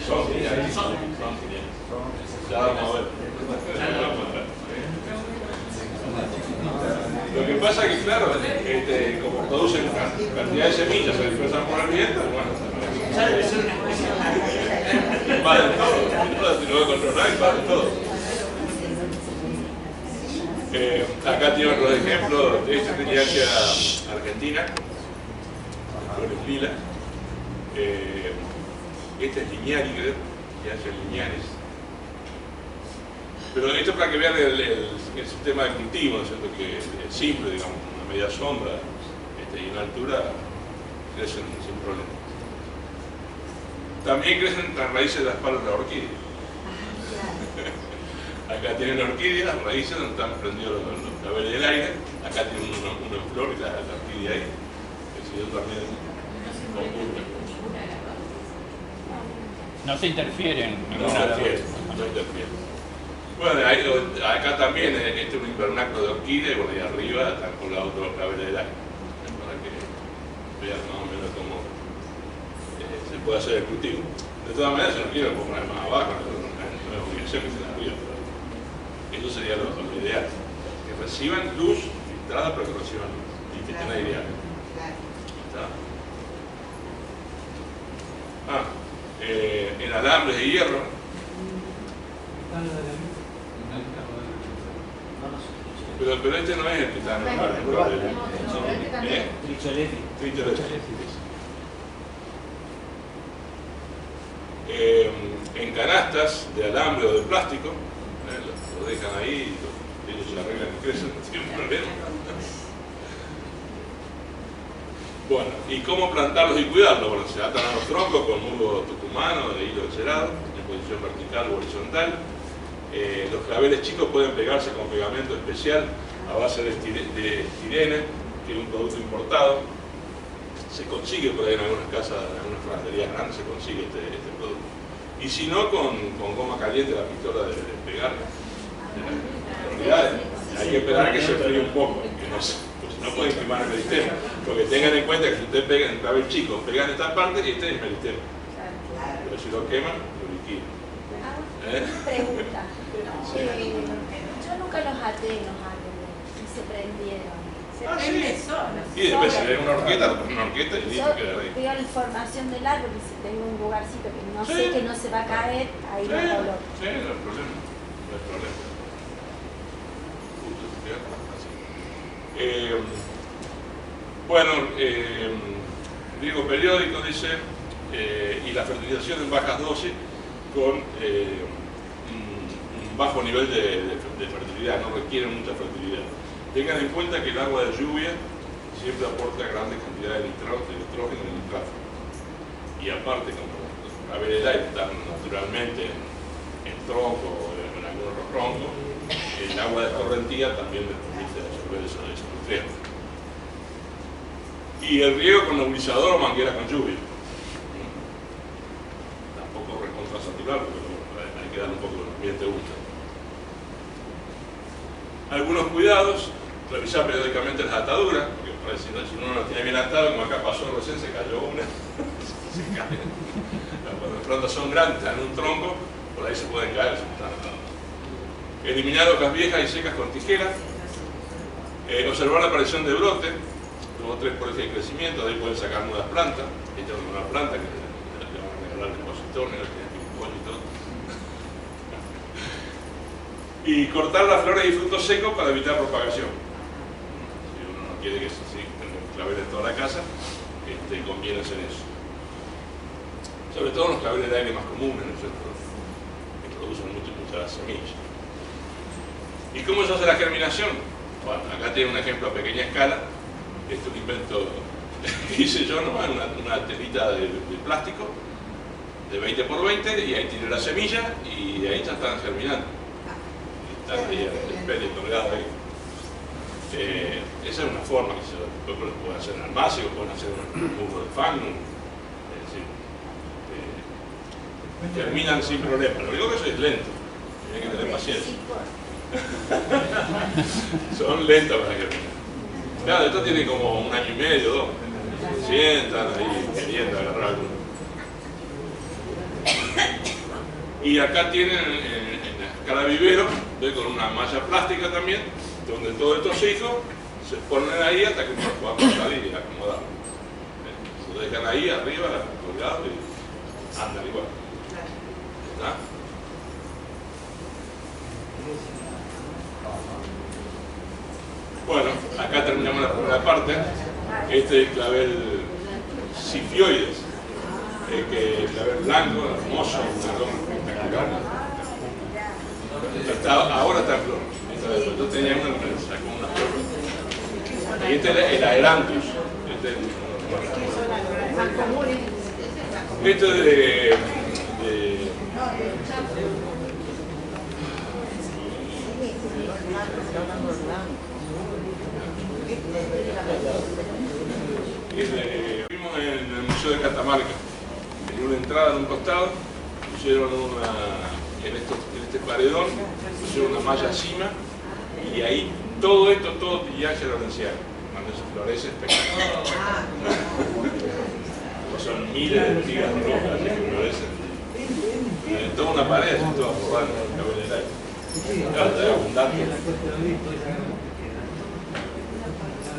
Son tiranas. son Ya vamos a ver. Lo que pasa es que, claro, como producen cantidad de semillas, se dispersan por el viento, bueno, ya debe ser una especie de... invaden todo, si no lo controlan, invaden todo. Acá tiene otro ejemplo de esta tirancia argentina, de flores lilas. Esta es lineari, creo, tirancias lineares. Pero esto es para que vean el sistema de cultivo, ¿no es cierto? Que es simple, digamos, una media sombra y una altura crecen sin problema. También crecen las raíces de las palas de la orquídea. Acá tienen orquídeas, las raíces donde están prendidos los claveles del aire. Acá tienen uno en flor y la orquídea ahí. El señor también concurre. No se interfieren. No interfieren. Bueno, acá también este es un invernaclo de orquídea y bueno, ahí arriba están colgados todos los claveles del aire. Para que vean más o menos cómo se puede hacer el cultivo. De todas maneras, si no quieren, lo poner más abajo, no es obligación que estén arriba. Eso sería lo ideal. Que reciban luz filtrada, pero que reciban luz y que estén aireados. En alambres de hierro. Pero este no es el que está normal. Tricholetti. En canastas de alambre o de plástico, lo dejan ahí y ellos se arreglan y crecen sin problema. Bueno, ¿y cómo plantarlos y cuidarlos? Bueno, se atan a los troncos con nudo tucumano de hilo encerado, en posición vertical o horizontal. Los claveles chicos pueden pegarse con pegamento especial a base de estirene, que es un producto importado. Se consigue por ahí en algunas casas, en algunas ferreterías grandes se consigue este producto. Y si no, con goma caliente, la pistola de pegar. En realidad, hay que esperar a que se fríe un poco, que no no pueden quemar el meristema. Porque tengan en cuenta que si ustedes pegan el clavel chico, pegan esta parte y este es el meristema. Pero si lo queman, lo liquidan. Pregunta. Sí. Yo nunca los até en los árboles y se prendieron. Se prende sola. Y después si ven una horqueta, lo ponen una horqueta y listo, Yo queda ahí. veo la formación del árbol y si tengo un lugarcito que no Sí. sé que no se va a caer, ahí Sí, lo coloco. sí, no hay problema. No hay problema. Justo, fíjate, así. Bueno, riego periódico, dice, y la fertilización en bajas dosis con un bajo nivel de fertilidad, no requiere mucha fertilidad. Tengan en cuenta que el agua de lluvia siempre aporta grandes cantidades de nitrógeno y nitrato. Y aparte, como los claveles del aire están naturalmente en tronco o en algunos troncos, el agua de escorrentía también les permite absorber esos nutrientes. Y el riego con nebulizador o manguera con lluvia. Tampoco recontra saturarlo, pero hay que darle un poco de ambiente gusto. Algunos cuidados, revisar periódicamente las ataduras, porque si uno no las tiene bien atadas, como acá pasó recién, se cayó una. se caen. Cuando las plantas son grandes, dan un tronco, por ahí se pueden caer esas plantas. Eliminar hojas viejas y secas con tijeras. Observar la aparición de brote, 2 o 3 por eje de crecimiento, de ahí pueden sacar nuevas plantas. Esta es una planta que le van a regalar al expositor, le tiene aquí un pollo y todo. Y cortar las flores y frutos secos para evitar propagación. Si uno no quiere que se tenga claveles en toda la casa, conviene hacer eso. Sobre todo los claveles de aire más comunes, ¿no es cierto?, que producen muchas semillas. ¿Y cómo se hace la germinación? Bueno, acá tiene un ejemplo a pequeña escala. Este es un invento que hice yo nomás, una telita de plástico de 20 por 20, y ahí tiene la semilla y de ahí ya están germinando. Están ahí el espelio colgado ahí. Esa es una forma que después lo pueden hacer en almácigo, pueden hacer un muro de fan, es decir, germinan sin problema. Lo único que eso es lento, hay que tener paciencia. Son lentos para germinar. Claro, esto tiene como 1 año y medio, 2. Se sientan ahí queriendo agarrar alguno. Y acá tienen en la escala vivero, con una malla plástica también, donde todos estos hijos se ponen ahí hasta que nos podamos salir y acomodar. Se dejan ahí arriba, colgados, y andan igual. ¿Está? Bueno, acá terminamos la primera parte. Este es el clavel cifioides, que el clavel blanco, hermoso, un aroma espectacular. Ahora está en flor. Yo tenía una que sacó una flor. Y este es el aeranthus. Este es de vimos en el Museo de Catamarca, en una entrada en un costado, pusieron en este paredón, pusieron una malla encima, y ahí todo esto, todo Tillandsia lorenziana. Cuando se florece, espectacular. Son miles de espigas rojas que florecen. Toda una pared, así toda forrada en el cabello del aire. Claro, es abundante.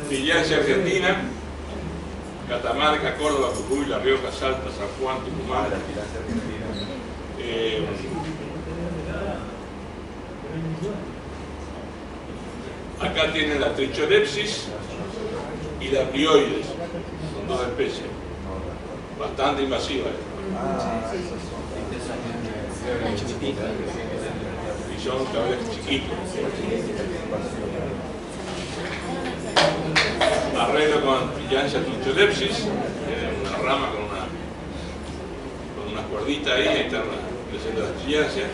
Tillandsia argentina, Catamarca, Córdoba, Jujuy, La Rioja, Salta, San Juan, Tucumán. Acá tienen la tricholepsis y la brioides, son 2 especies, bastante invasivas. Y son claveles chiquitos. Arreglo con Tillandsia tricholepsis, tiene una rama con unas cuerditas ahí están creciendo las Tillandsia.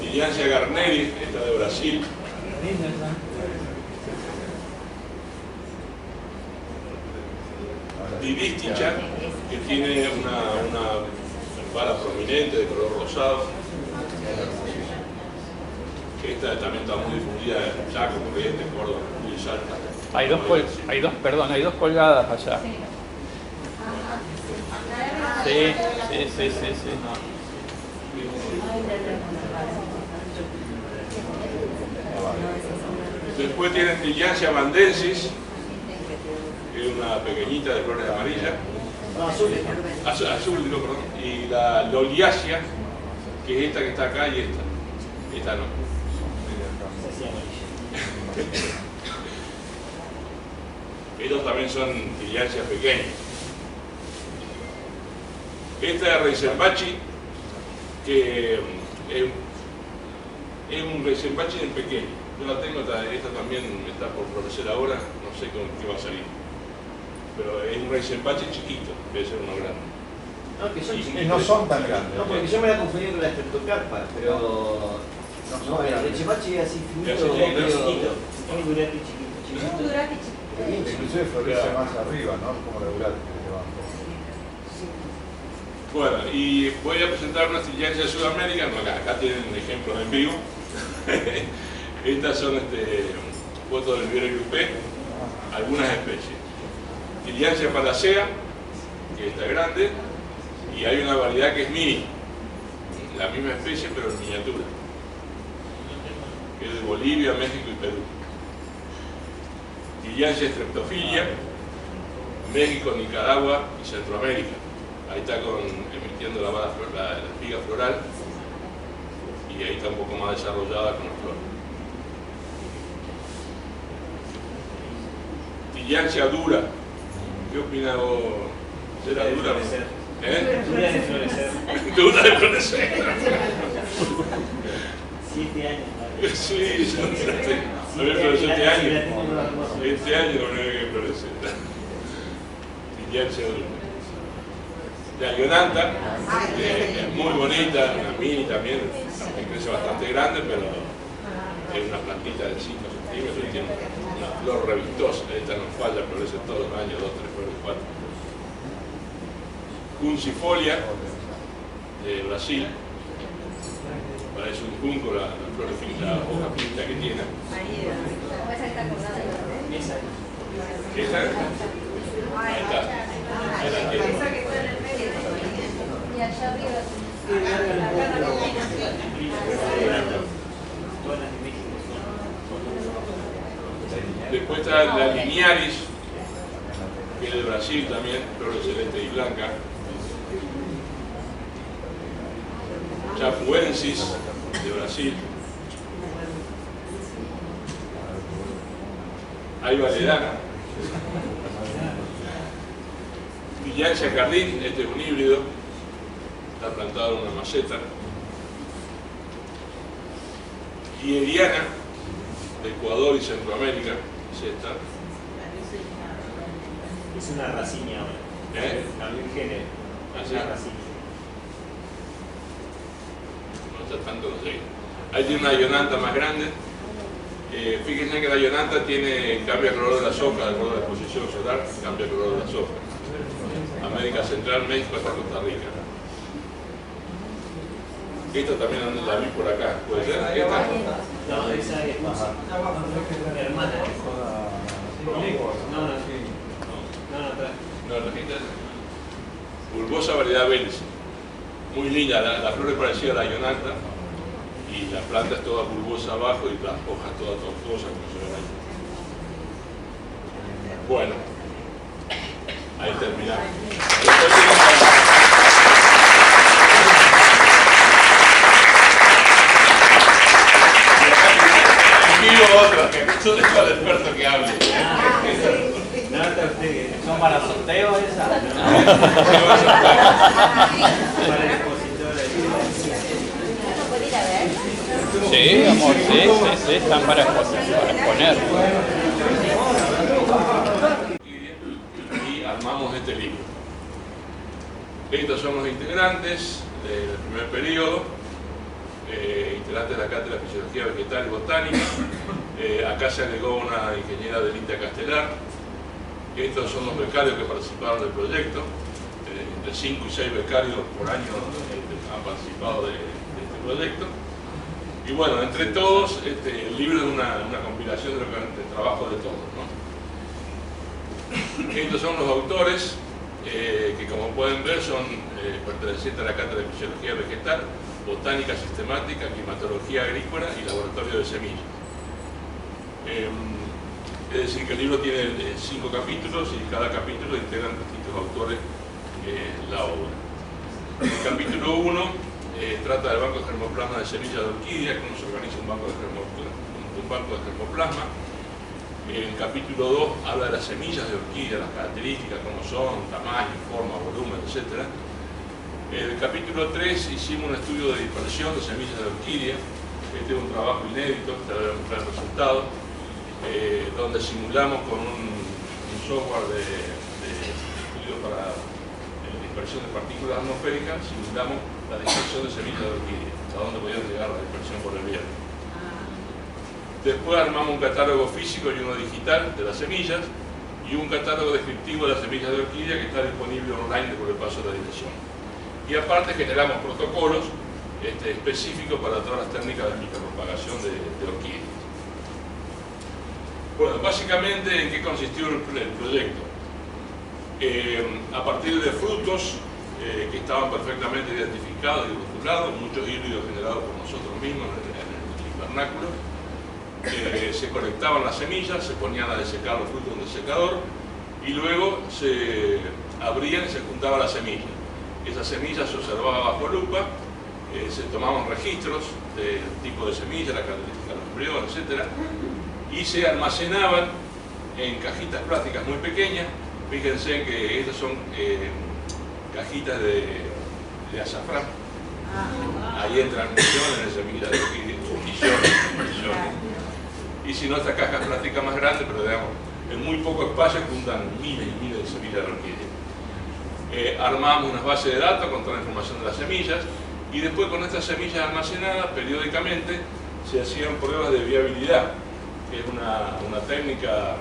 Tillandsia garneri, esta de Brasil. Dirística, que tiene una vara prominente de color rosado. Esta también está muy difundida en Chaco, Corrientes, Córdoba, y Salta. Hay dos colgadas allá. Sí. Después tienen Tillandsia vandensis, que es una pequeñita de flores amarillas. Azul, digo, perdón. Y la Loliacia, que es esta que está acá y esta. Esta no. Estos también son Tillandsias pequeñas. Esta es Reisenbachi, que es un Reisenbachi en pequeño. Yo la tengo, esta también está por florecer ahora, no sé con qué va a salir. Pero es un Reisenbachi chiquito, debe ser uno grande. No, que son Y no son tan grandes. No, porque yo me la confundí con la Streptocarpa, pero... No, el Reisenbachi es así finito, medio chiquito. Es un Durati chiquito. Inclusive florece más arriba, ¿no? Como la Durati que levantó. Bueno, y voy a presentar una Tillandsia de Sudamérica. No, acá tienen ejemplos en vivo. Estas son fotos del vivero Grupé, algunas especies. Tillandsia palacea, que esta es grande, y hay una variedad que es mini, la misma especie pero en miniatura, que es de Bolivia, México y Perú. Tillandsia streptophilia, México, Nicaragua y Centroamérica. Ahí está emitiendo la espiga floral, y ahí está un poco más desarrollada con la flor. Tillandsia dura. ¿Qué opina vos? ¿Será dura? ¿Eh? Dura de florecer. Dura de florecer. 7 años. Sí, no había florecido 7 años. 7 años no había que florecer. Tillandsia dura. La Ionantha, muy bonita, una mini también crece bastante grande, pero es una plantita de 5 centímetros y tiene una flor revistosa. Esta no falla, florece todos los años, 2, 3 flores, 4. Cuncifolia, de Brasil, parece un junco la flor finita, la hoja pinta que tiene. ¿Esa? Ahí está. Ahí la tiene. Y allá arriba. Después está la Linearis, que es de Brasil también, flores celeste y blanca. Chapuensis, de Brasil. Hay variedad. Tillandsia Cardin, este es un híbrido, está plantado en una maceta. Y Eriana, de Ecuador y Centroamérica, es esta. Es una raciña ahora. Cambió el género. ¿Ah, sí? Una raciña. No está tanto, no sé. Ahí tiene una Ionantha más grande. Fíjense que la Ionantha cambia el color de las hojas, de acuerdo a la exposición solar, cambia el color de las hojas. América Central, México hasta Costa Rica. Esta también la vi por acá, ¿puede ser? ¿Esta? No, esa es hermana. No, atrás. No, ¿esta? Bulbosa variedad Vélez. Muy linda, la flor es parecida a la Ionantha y la planta es toda bulbosa abajo y las hojas todas tortuosas como se ven ahí. Bueno, ahí terminamos. Otra, que yo dejo al experto que hable. No, está usted. ¿Son para sorteo esas? Para el expositor ¿No puede ir a ver? Sí, amor, sí, están para exponer. Y armamos este libro. Estos son los integrantes del primer periodo. Integrantes de la Cátedra de Fisiología Vegetal y Botánica. Acá se agregó una ingeniera del INTA Castelar. Estos son los becarios que participaron del proyecto. Entre 5 y 6 becarios por año han participado de este proyecto. Y bueno, entre todos, el libro es una compilación del trabajo de todos, ¿no? Estos son los autores, que como pueden ver son pertenecientes a la Cátedra de Fisiología Vegetal, Botánica Sistemática, Climatología Agrícola y Laboratorio de Semillas. Es decir, que el libro tiene 5 capítulos y cada capítulo integran distintos autores la obra. El capítulo 1 trata del banco de germoplasma de semillas de orquídea, cómo se organiza un banco de germoplasma. El capítulo 2 habla de las semillas de orquídea, las características, cómo son, tamaño, forma, volumen, etc. En el capítulo 3 hicimos un estudio de dispersión de semillas de orquídea. Este es un trabajo inédito, te voy a mostrar el resultado, donde simulamos con un software de estudio para dispersión de partículas atmosféricas, simulamos la dispersión de semillas de orquídea, hasta dónde podía llegar la dispersión por el viento. Después armamos un catálogo físico y uno digital de las semillas y un catálogo descriptivo de las semillas de orquídea que está disponible online por el paso de la dirección. Y aparte generamos protocolos específicos para todas las técnicas de micropropagación de orquídeas. Bueno, básicamente, ¿en qué consistió el proyecto? a partir de frutos que estaban perfectamente identificados y rotulados, muchos híbridos generados por nosotros mismos en el invernáculo. Se colectaban las semillas, se ponían a desecar los frutos en el secador y luego se abrían y se juntaba la semilla. Esas semillas se observaban bajo lupa, se tomaban registros del tipo de semilla, la característica del embrión, etc. Y se almacenaban en cajitas plásticas muy pequeñas. Fíjense que estas son cajitas de azafrán. Ahí entran millones de semillas de orquídeas, millones. Y si no, estas cajas plásticas más grandes, pero digamos, en muy poco espacio juntan miles y miles de semillas de orquídeas. Armamos unas bases de datos con toda la información de las semillas y después con estas semillas almacenadas periódicamente se hacían pruebas de viabilidad, que es una técnica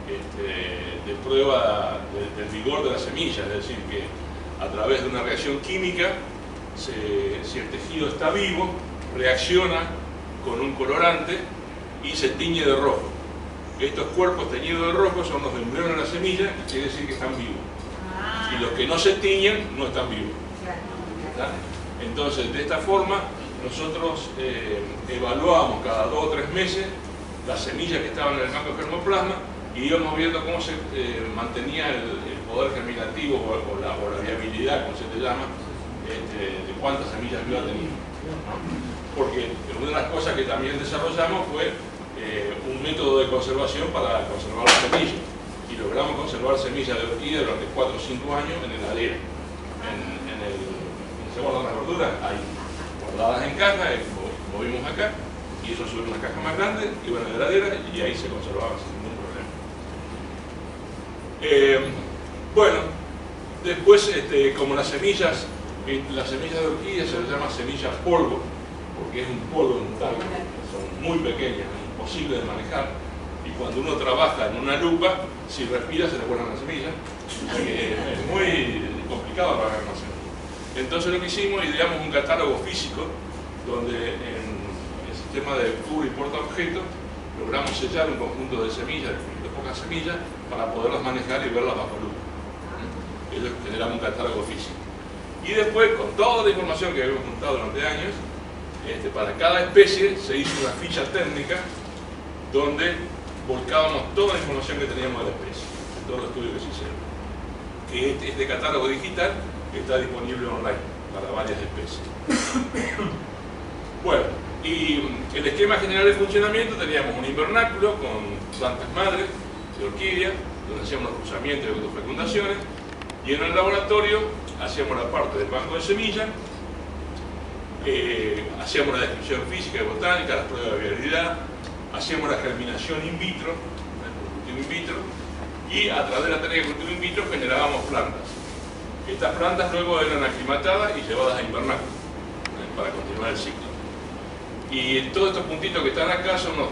de prueba del vigor de la semilla, es decir, que a través de una reacción química, si el tejido está vivo, reacciona con un colorante y se tiñe de rojo. Estos cuerpos teñidos de rojo son los embriones de la semilla, que quiere decir que están vivos. Y los que no se tiñen no están vivos. ¿Está? Entonces, de esta forma, nosotros evaluábamos cada 2 o 3 meses las semillas que estaban en el banco de germoplasma y íbamos viendo cómo se mantenía el poder germinativo o la viabilidad, como se le llama, de cuántas semillas vivas teníamos, ¿no? Porque una de las cosas que también desarrollamos fue un método de conservación para conservar las semillas y logramos conservar semillas de orquídea durante 4 o 5 años en heladera. Se guardan las verduras ahí, guardadas en caja, movimos acá y eso sube una caja más grande, iban a la heladera y ahí se conservaban sin ningún problema. Bueno, después como las semillas de orquídea se les llama semillas polvo, porque es un polvo en un talco, son muy pequeñas, imposible de manejar, y cuando uno trabaja en una lupa, si respira se le vuelan las semillas, es muy complicado trabajar con las semillas. Entonces lo que hicimos, ideamos un catálogo físico, donde en el sistema de cubo y portaobjetos logramos sellar un conjunto de semillas, de pocas semillas, para poderlas manejar y verlas bajo lupa. Ellos generamos un catálogo físico. Y después, con toda la información que habíamos juntado durante años, para cada especie se hizo una ficha técnica donde volcábamos toda la información que teníamos de la especie, de todos los estudios que se hicieron. Que este catálogo digital está disponible online para varias especies. Bueno, y el esquema general de funcionamiento: teníamos un invernáculo con plantas madres de orquídea, donde hacíamos los cruzamientos y autofecundaciones, y en el laboratorio hacíamos la parte del banco de semillas, hacíamos la descripción física y botánica, las pruebas de viabilidad, hacíamos la germinación in vitro, el cultivo in vitro, y a través de la técnica de cultivo in vitro generábamos plantas. Estas plantas luego eran aclimatadas y llevadas a invernáculo para continuar el ciclo. Y todos estos puntitos que están acá son los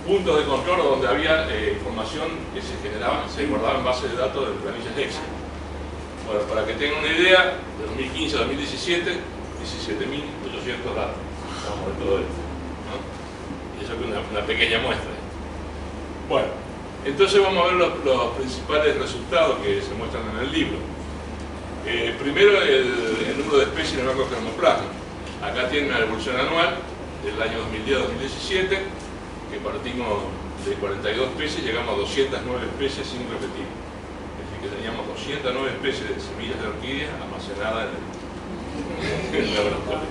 puntos de control donde había información que se generaba, se guardaba en bases de datos de planillas Excel. Bueno, para que tengan una idea, de 2015 a 2017, 17.800 datos, estamos de todo esto, ¿no? Y eso es una pequeña muestra. Bueno, entonces vamos a ver los principales resultados que se muestran en el libro. Primero, el número de especies en el banco de germoplasma. Acá tiene una evolución anual del año 2010 a 2017, que partimos de 42 especies, llegamos a 209 especies sin repetir. Es decir, que teníamos 209 especies de semillas de orquídeas almacenadas en el laboratorio.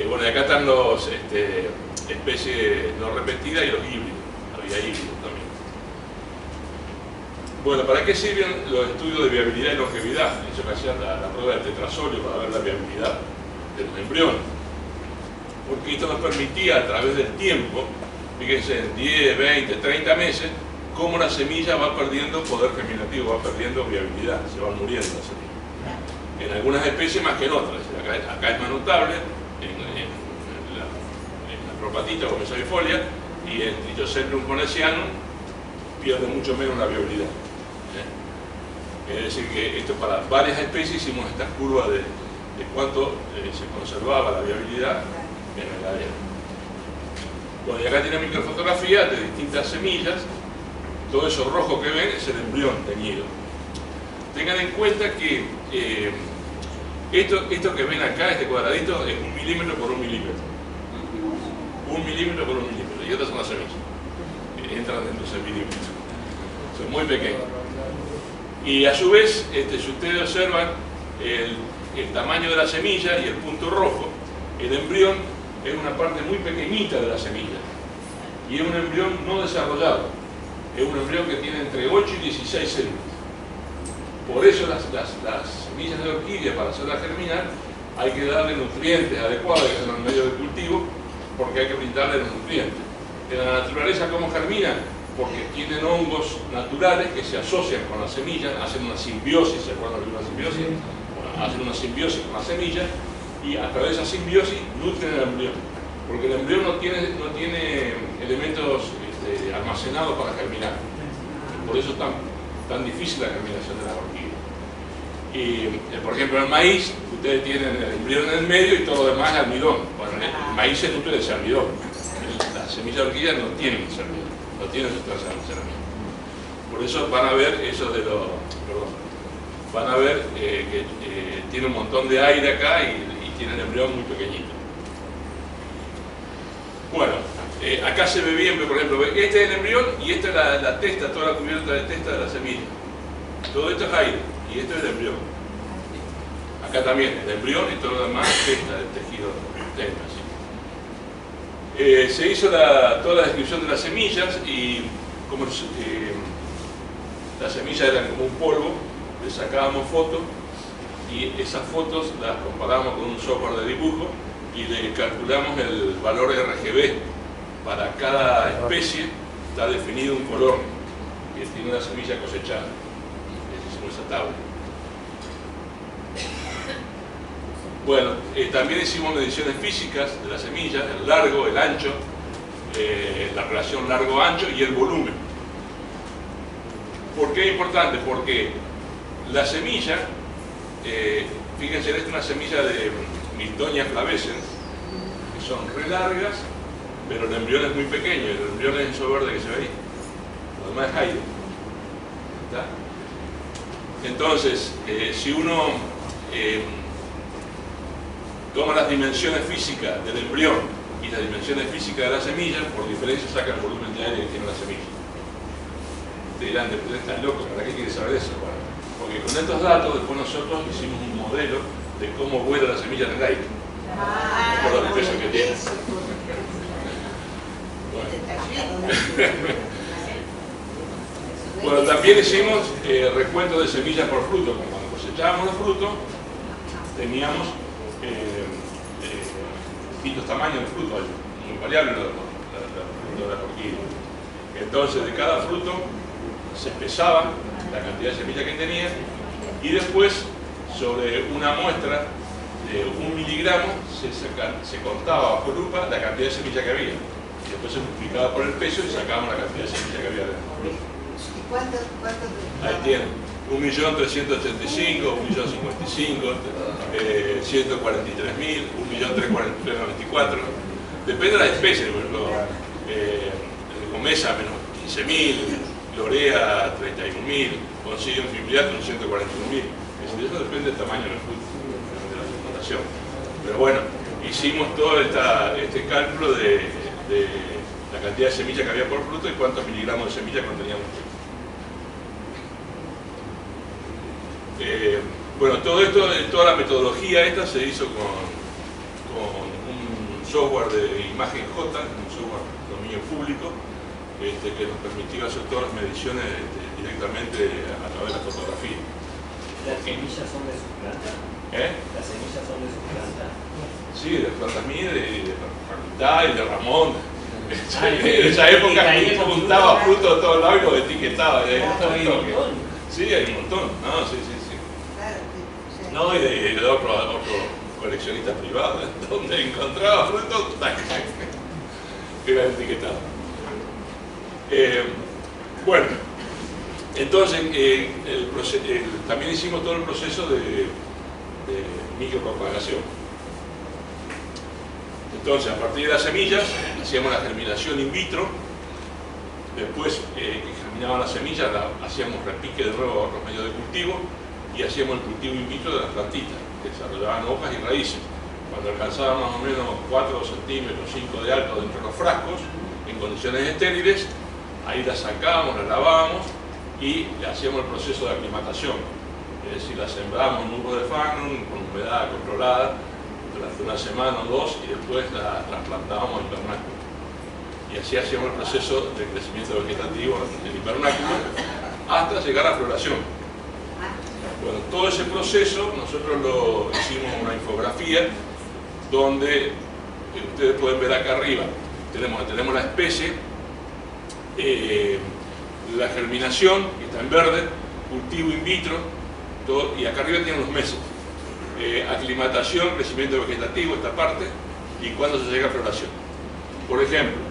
Bueno, y acá están los especies no repetidas y los híbridos. Había híbridos también. Bueno, ¿para qué sirven los estudios de viabilidad y longevidad? Eso que hacían la prueba del tetrasolio para ver la viabilidad de los embriones. Porque esto nos permitía, a través del tiempo, fíjense, en 10, 20, 30 meses, cómo la semilla va perdiendo poder germinativo, va perdiendo viabilidad, se va muriendo la semilla. En algunas especies más que en otras. Acá es más notable, en la propatita o mesoifolia, y en Trichocephalum conesianum pierde mucho menos la viabilidad. Es decir, que esto para varias especies hicimos esta curva de cuánto se conservaba la viabilidad en el área. Bueno, y acá tiene microfotografías de distintas semillas Todo eso rojo que ven es el embrión teñido. Tengan en cuenta que esto que ven acá, este cuadradito, es 1 milímetro por 1 milímetro. 1 milímetro por 1 milímetro. Y estas son las semillas. Entran dentro de ese milímetro. Son muy pequeños. Y a su vez, si ustedes observan el tamaño de la semilla y el punto rojo, el embrión es una parte muy pequeñita de la semilla. Y es un embrión no desarrollado. Es un embrión que tiene entre 8 y 16 células. Por eso las semillas de orquídea, para hacerlas germinar, hay que darle nutrientes adecuados en el medio de cultivo, porque hay que brindarle los nutrientes. En la naturaleza, ¿cómo germinan? Porque tienen hongos naturales que se asocian con las semillas, hacen una simbiosis, ¿se acuerdan de una simbiosis? Bueno, hacen una simbiosis con la semilla y a través de esa simbiosis nutren el embrión. Porque el embrión no tiene elementos almacenados para germinar. Por eso es tan difícil la germinación de las orquídeas. Y, por ejemplo, el maíz, ustedes tienen el embrión en el medio y todo lo demás es almidón. Bueno, el maíz se nutre de ese almidón. Las semillas de orquídea no tienen ese almidón, no tienen sustancia de almacenamiento. Por eso van a ver eso de los... Perdón, van a ver que tiene un montón de aire acá y tiene el embrión muy pequeñito. Bueno, acá se ve bien, por ejemplo, este es el embrión y esta es la testa, toda la cubierta de testa de la semilla. Todo esto es aire y esto es el embrión. Acá también el embrión y todo lo demás testa del tejido interno. Se hizo toda la descripción de las semillas y como las semillas eran como un polvo, le sacábamos fotos y esas fotos las comparábamos con un software de dibujo y le calculamos el valor RGB. Para cada especie está definido un color que tiene una semilla cosechada. Hicimos esa tabla. Bueno, también hicimos mediciones físicas de la semilla, el largo, el ancho, la relación largo-ancho y el volumen. ¿Por qué es importante? Porque la semilla, fíjense, esta es una semilla de Miltonia flavescens, que son re largas, pero el embrión es muy pequeño, el embrión es eso verde que se ve ahí. Lo demás es aire. ¿Está? Entonces, si uno toma las dimensiones físicas del embrión y las dimensiones físicas de la semilla, por diferencia saca el volumen de aire que tiene la semilla. Ustedes dirán, están locos, ¿para qué quiere saber eso? Bueno, porque con estos datos después nosotros hicimos un modelo de cómo vuela la semilla en el aire. Por el peso que tiene. Bueno, también hicimos recuento de semillas por fruto. Cuando cosechábamos los frutos, teníamos distintos tamaños de fruto, muy variables de la orquídea. Entonces, de cada fruto se pesaba la cantidad de semilla que tenía y después, sobre una muestra de 1 miligramo, se contaba bajo lupa la cantidad de semilla que había. Y después se multiplicaba por el peso y sacábamos la cantidad de semilla que había dentro. ¿Y cuántos? Ahí tienen. 1.385.000, 1.055.000, 143.000, 1.343.094. Depende de la especie, por ejemplo, Comesa menos 15.000, Lorea 31.000, Concilium fimbriatum 141.000. Eso depende del tamaño del fruto, de la fermentación. Pero bueno, hicimos todo este cálculo de la cantidad de semilla que había por fruto y cuántos miligramos de semilla conteníamos. Bueno, todo esto, toda la metodología esta se hizo con un software de imagen J, un software de dominio público, que nos permitió hacer todas las mediciones directamente a través de la fotografía. ¿Las semillas son de sus plantas? ¿Las semillas son de sus plantas? Sí, de plantas mías, de Facultad y de Ramón. En esa época juntaba frutos de todos lados y los etiquetaba. Sí, hay un montón. No, sí. No, y de otro coleccionista privado, donde encontraba frutos, era etiquetado. Bueno, entonces también hicimos todo el proceso de micropropagación. Entonces, a partir de las semillas, hacíamos la germinación in vitro Después que germinaban las semillas, hacíamos repique de nuevo a otros medios de cultivo y hacíamos el cultivo in vitro de las plantitas, que desarrollaban hojas y raíces. Cuando alcanzaban más o menos 4 centímetros, 5 de alto dentro de los frascos, en condiciones estériles, ahí las sacábamos, las lavábamos y le hacíamos el proceso de aclimatación. Es decir, las sembrábamos en muros de fango, con humedad controlada, durante una semana o dos, y después las trasplantábamos al invernáculo. Y así hacíamos el proceso de crecimiento vegetativo en el invernáculo hasta llegar a floración. Bueno, todo ese proceso nosotros lo hicimos en una infografía donde ustedes pueden ver acá arriba, tenemos la especie, la germinación, que está en verde, cultivo in vitro, todo, y acá arriba tienen los meses. Aclimatación, crecimiento vegetativo, esta parte, y cuando se llega a floración. Por ejemplo,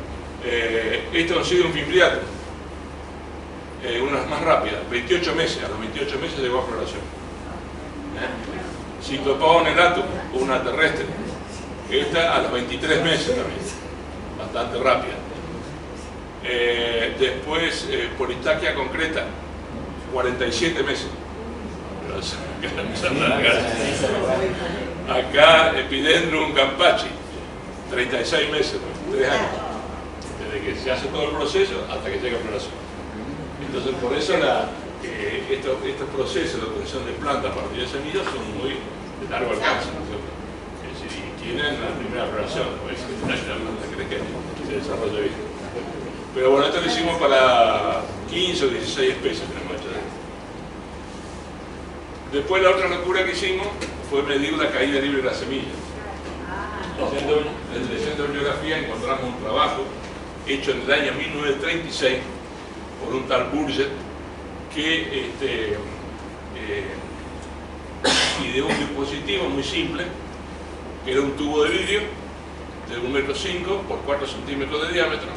esto ha sido un fimbriato, una de las más rápidas, 28 meses, a los 28 meses llegó a floración. Cyclopogon elatum, una terrestre, esta a los 23 meses también, bastante rápida. Después, Polystachya concreta, 47 meses. Acá, Epidendrum campachi, 36 meses, 3 años, desde que se hace todo el proceso hasta que llega a floración. Entonces, por eso estos procesos de obtención de plantas a partir de semillas son muy de largo alcance, ¿no es cierto? Es decir, y tienen la primera floración, pues, la planta que se desarrolla bien. Pero bueno, esto lo hicimos para 15 o 16 especies que tenemos hecho de esto. Después la otra locura que hicimos fue medir la caída libre de las semillas. En el Centro de Bibliografía encontramos un trabajo hecho en el año 1936 por un tal Burgett que ideó un dispositivo muy simple, que era un tubo de vidrio de 1,5 m por 4 centímetros de diámetro,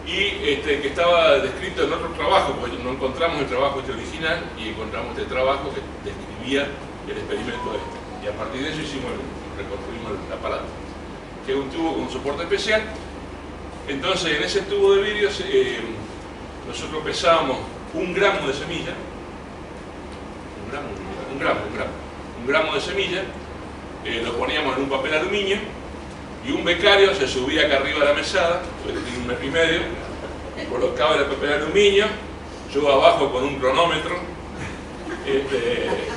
y que estaba descrito en otro trabajo, porque no encontramos el trabajo original y encontramos este trabajo que describía el experimento este. Y a partir de eso reconstruimos el aparato, que es un tubo con un soporte especial. Entonces, en ese tubo de vidrio nosotros pesábamos 1 gramo de semilla, un gramo de semilla, lo poníamos en un papel aluminio y un becario se subía acá arriba de la mesada, que tiene 1,5 metros, colocaba el papel aluminio, yo abajo con un cronómetro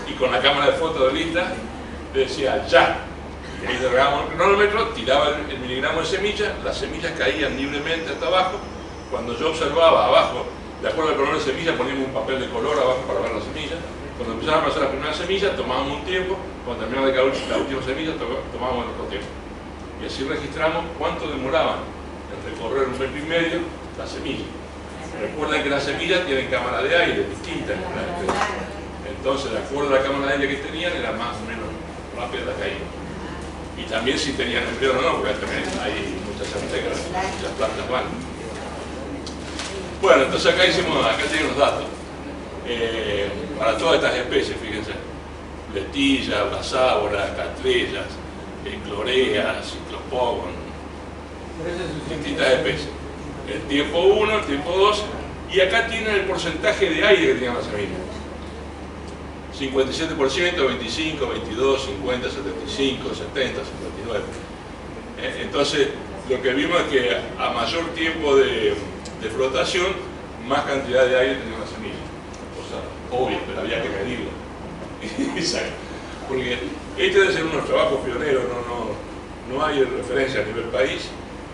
y con la cámara de fotos lista, decía ya. Y ahí cerrábamos el cronómetro, tiraba el miligramo de semilla, las semillas caían libremente hasta abajo. Cuando yo observaba abajo, de acuerdo al color de semilla, poníamos un papel de color abajo para ver la semilla. Cuando empezaban a pasar las primeras semillas, tomábamos un tiempo. Cuando terminaba de caer la última semilla, tomábamos otro tiempo. Y así registramos cuánto demoraban en recorrer 1,5 metros las semillas. Recuerden que las semillas tienen cámara de aire distintas. Entonces, de acuerdo a la cámara de aire que tenían, era más o menos rápida la caída. Y también si tenían empleo o no, porque también hay muchas aztecas, muchas plantas van. Bueno, entonces acá tienen los datos. Para todas estas especies, fíjense. Letilla, brasábora, catrellas, clorea, Cyclopogon, distintas especies. El tiempo 1, el tiempo 2, y acá tienen el porcentaje de aire que tenían las semillas. 57%, 25, 22, 50, 75, 70, 59. Entonces, lo que vimos es que a mayor tiempo de flotación, más cantidad de aire tenía la semilla. O sea, obvio, pero había que medirlo. Porque este debe ser unos trabajos pioneros, no hay referencia a nivel país,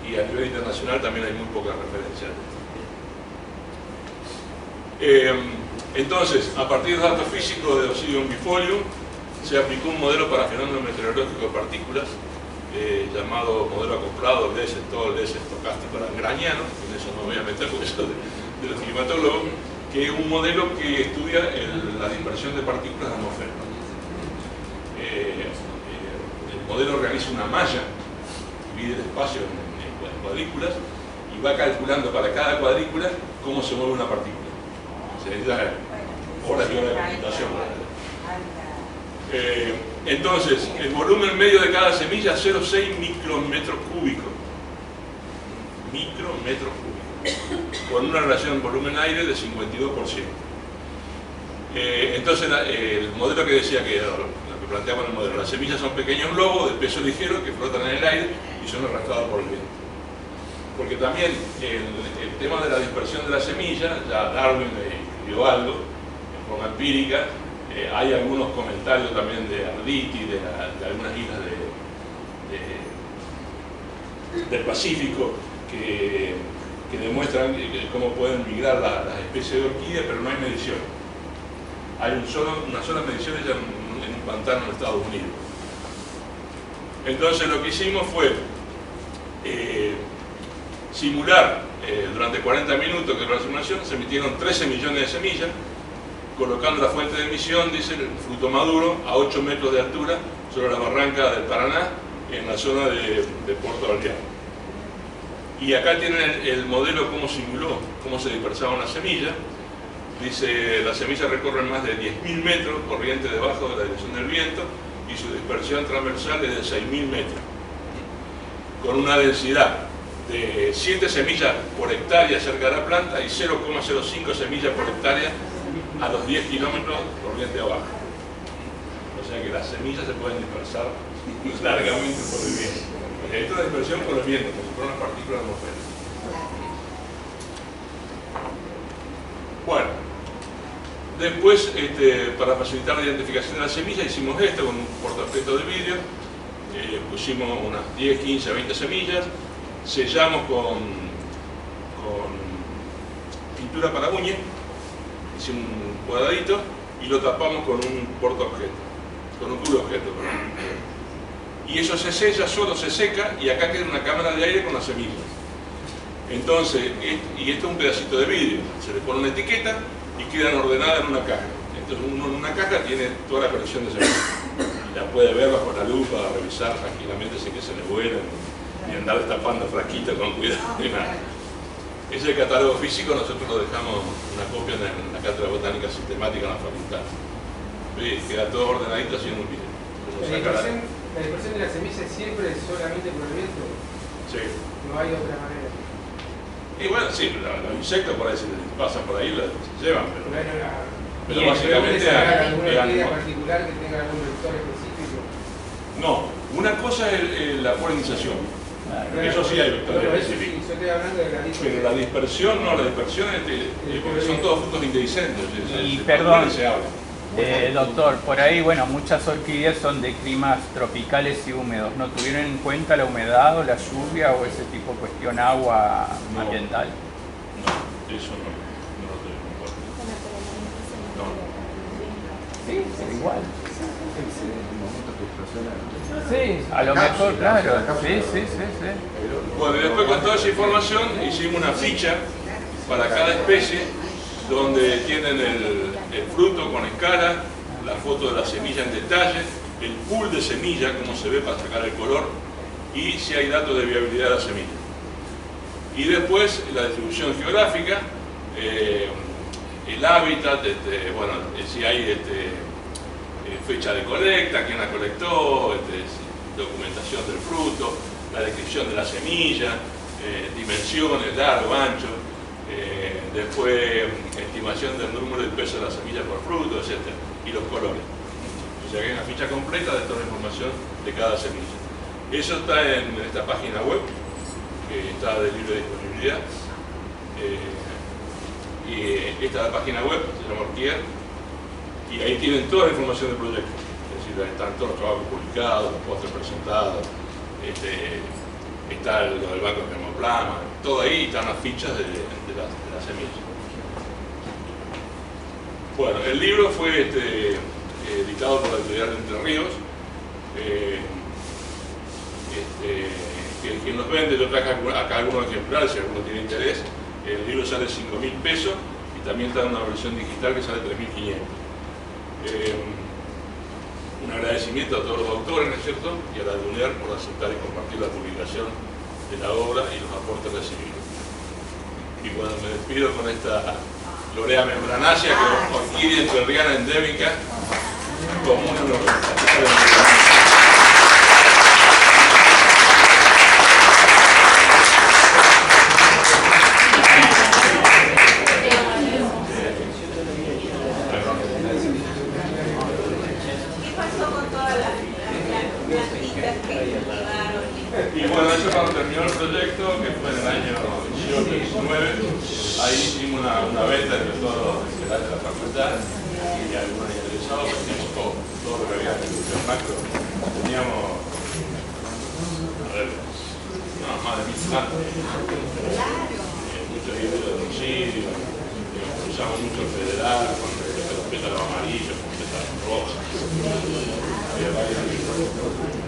y a nivel internacional también hay muy pocas referencias. Entonces, a partir de datos físicos de Oncidium bifolium, se aplicó un modelo para fenómenos meteorológicos de partículas, llamado modelo acoplado LES estocástico lagrangiano, en eso no me voy a meter porque eso de los climatólogos, que es un modelo que estudia la dispersión de partículas de la atmósfera. El modelo realiza una malla, divide el espacio en cuadrículas y va calculando para cada cuadrícula cómo se mueve una partícula. Se necesita horas y horas de computación. Entonces, el volumen medio de cada semilla es 0,6 micrometros cúbicos. Micrometros cúbicos. con una relación volumen-aire de 52%. Entonces el modelo que decía que lo que planteamos en el modelo, las semillas son pequeños globos de peso ligero que flotan en el aire y son arrastrados por el viento. Porque también el tema de la dispersión de la semilla, ya Darwin escribió algo en forma empírica, hay algunos comentarios también de Arditi, de algunas islas del Pacífico que demuestran cómo pueden migrar las especies de orquídeas, pero no hay mediciones. Hay una sola medición ya en un pantano en Estados Unidos. Entonces lo que hicimos fue simular durante 40 minutos, que era la simulación, se emitieron 13 millones de semillas, colocando la fuente de emisión, dice, el fruto maduro, a 8 metros de altura, sobre la barranca del Paraná, en la zona de Puerto Vallarta. Y acá tienen el modelo cómo simuló, cómo se dispersaban las semillas. Dice, las semillas recorren más de 10.000 metros, corriente debajo de la dirección del viento, y su dispersión transversal es de 6.000 metros, con una densidad de 7 semillas por hectárea cerca de la planta y 0,05 semillas por hectárea a los 10 kilómetros corriente abajo. O sea que las semillas se pueden dispersar largamente por el viento. Esto es la dispersión por el viento, como si fueran las partículas atmosféricas. Bueno, después, para facilitar la identificación de la semilla, hicimos esto con un portaobjeto de vidrio. Pusimos unas 10, 15, 20 semillas, sellamos con pintura para uña, hicimos un cuadradito y lo tapamos con un portaobjeto, con un cubreobjeto. Y eso se sella, solo se seca, y acá queda una cámara de aire con las semillas. Entonces, y esto es un pedacito de vidrio, se le pone una etiqueta y quedan ordenadas en una caja. Entonces uno en una caja tiene toda la colección de semillas. Y la puede ver bajo la lupa, revisar tranquilamente sin que se le vuelen, ni andar destapando frasquitos con cuidado ni nada. Ese catálogo físico nosotros lo dejamos una copia en la Cátedra Botánica Sistemática en la facultad. ¿Sí? Queda todo ordenadito así en un video. La dispersión de las semillas siempre es solamente por el viento. Sí. No hay otra manera. Y bueno, sí, los insectos por ahí se pasan por ahí, se llevan, pero ¿Y básicamente alguna idea particular que tenga algún vector específico? no, una cosa es la polinización. Eso sí hay vectores específicos. Yo estoy hablando de la dispersión. Pero la dispersión no, la dispersión es porque son todos frutos indehiscentes. Y perdón, se habla. doctor, por ahí, bueno, muchas orquídeas son de climas tropicales y húmedos. ¿No tuvieron en cuenta la humedad o la lluvia o ese tipo de cuestión agua ambiental? No, eso no lo tengo en cuenta. Sí, pero igual. Sí, Sí, a lo mejor, claro. Sí. Bueno, y después con toda esa información hicimos una ficha para cada especie donde tienen el fruto con escala, la foto de la semilla en detalle, el pool de semilla, cómo se ve para sacar el color, y si hay datos de viabilidad de la semilla. Y después la distribución geográfica, el hábitat, bueno, si hay fecha de colecta, quién la colectó, documentación del fruto, la descripción de la semilla, dimensiones, largo, ancho, después estimación del número y peso de la semilla por fruto, etc. Y los colores. O sea que hay una ficha completa de toda la información de cada semilla. Eso está en esta página web, que está de libre disponibilidad. Y esta es la página web, se llama Orquier, y ahí tienen toda la información del proyecto. Es decir, están todos los trabajos publicados, los postres presentados, está lo del banco de termoplasma, todo ahí, están las fichas de las semillas. Bueno, el libro fue editado por la editorial de Entre Ríos. Quien los vende, yo traje acá algunos ejemplares, si alguno tiene interés. El libro sale 5.000 pesos y también está en una versión digital que sale 3.500. Un agradecimiento a todos los autores, ¿no es cierto? Y a la UNER por aceptar y compartir la publicación de la obra y los aportes recibidos. Y bueno, me despido con esta Lorea membranácea, que es orquídea entrerriana endémica, común en los bueno, eso cuando terminó el proyecto, que fue en el año 18-19, ahí hicimos una beta entre todos los de la facultad y algunos interesados, teníamos todo lo que había en el macro. Teníamos, a ver, no, más de 1000 plantas. Muchos libros de domicilio, usamos mucho el federal, con pétalos amarillos, con pétalos rojos. Había varios libros.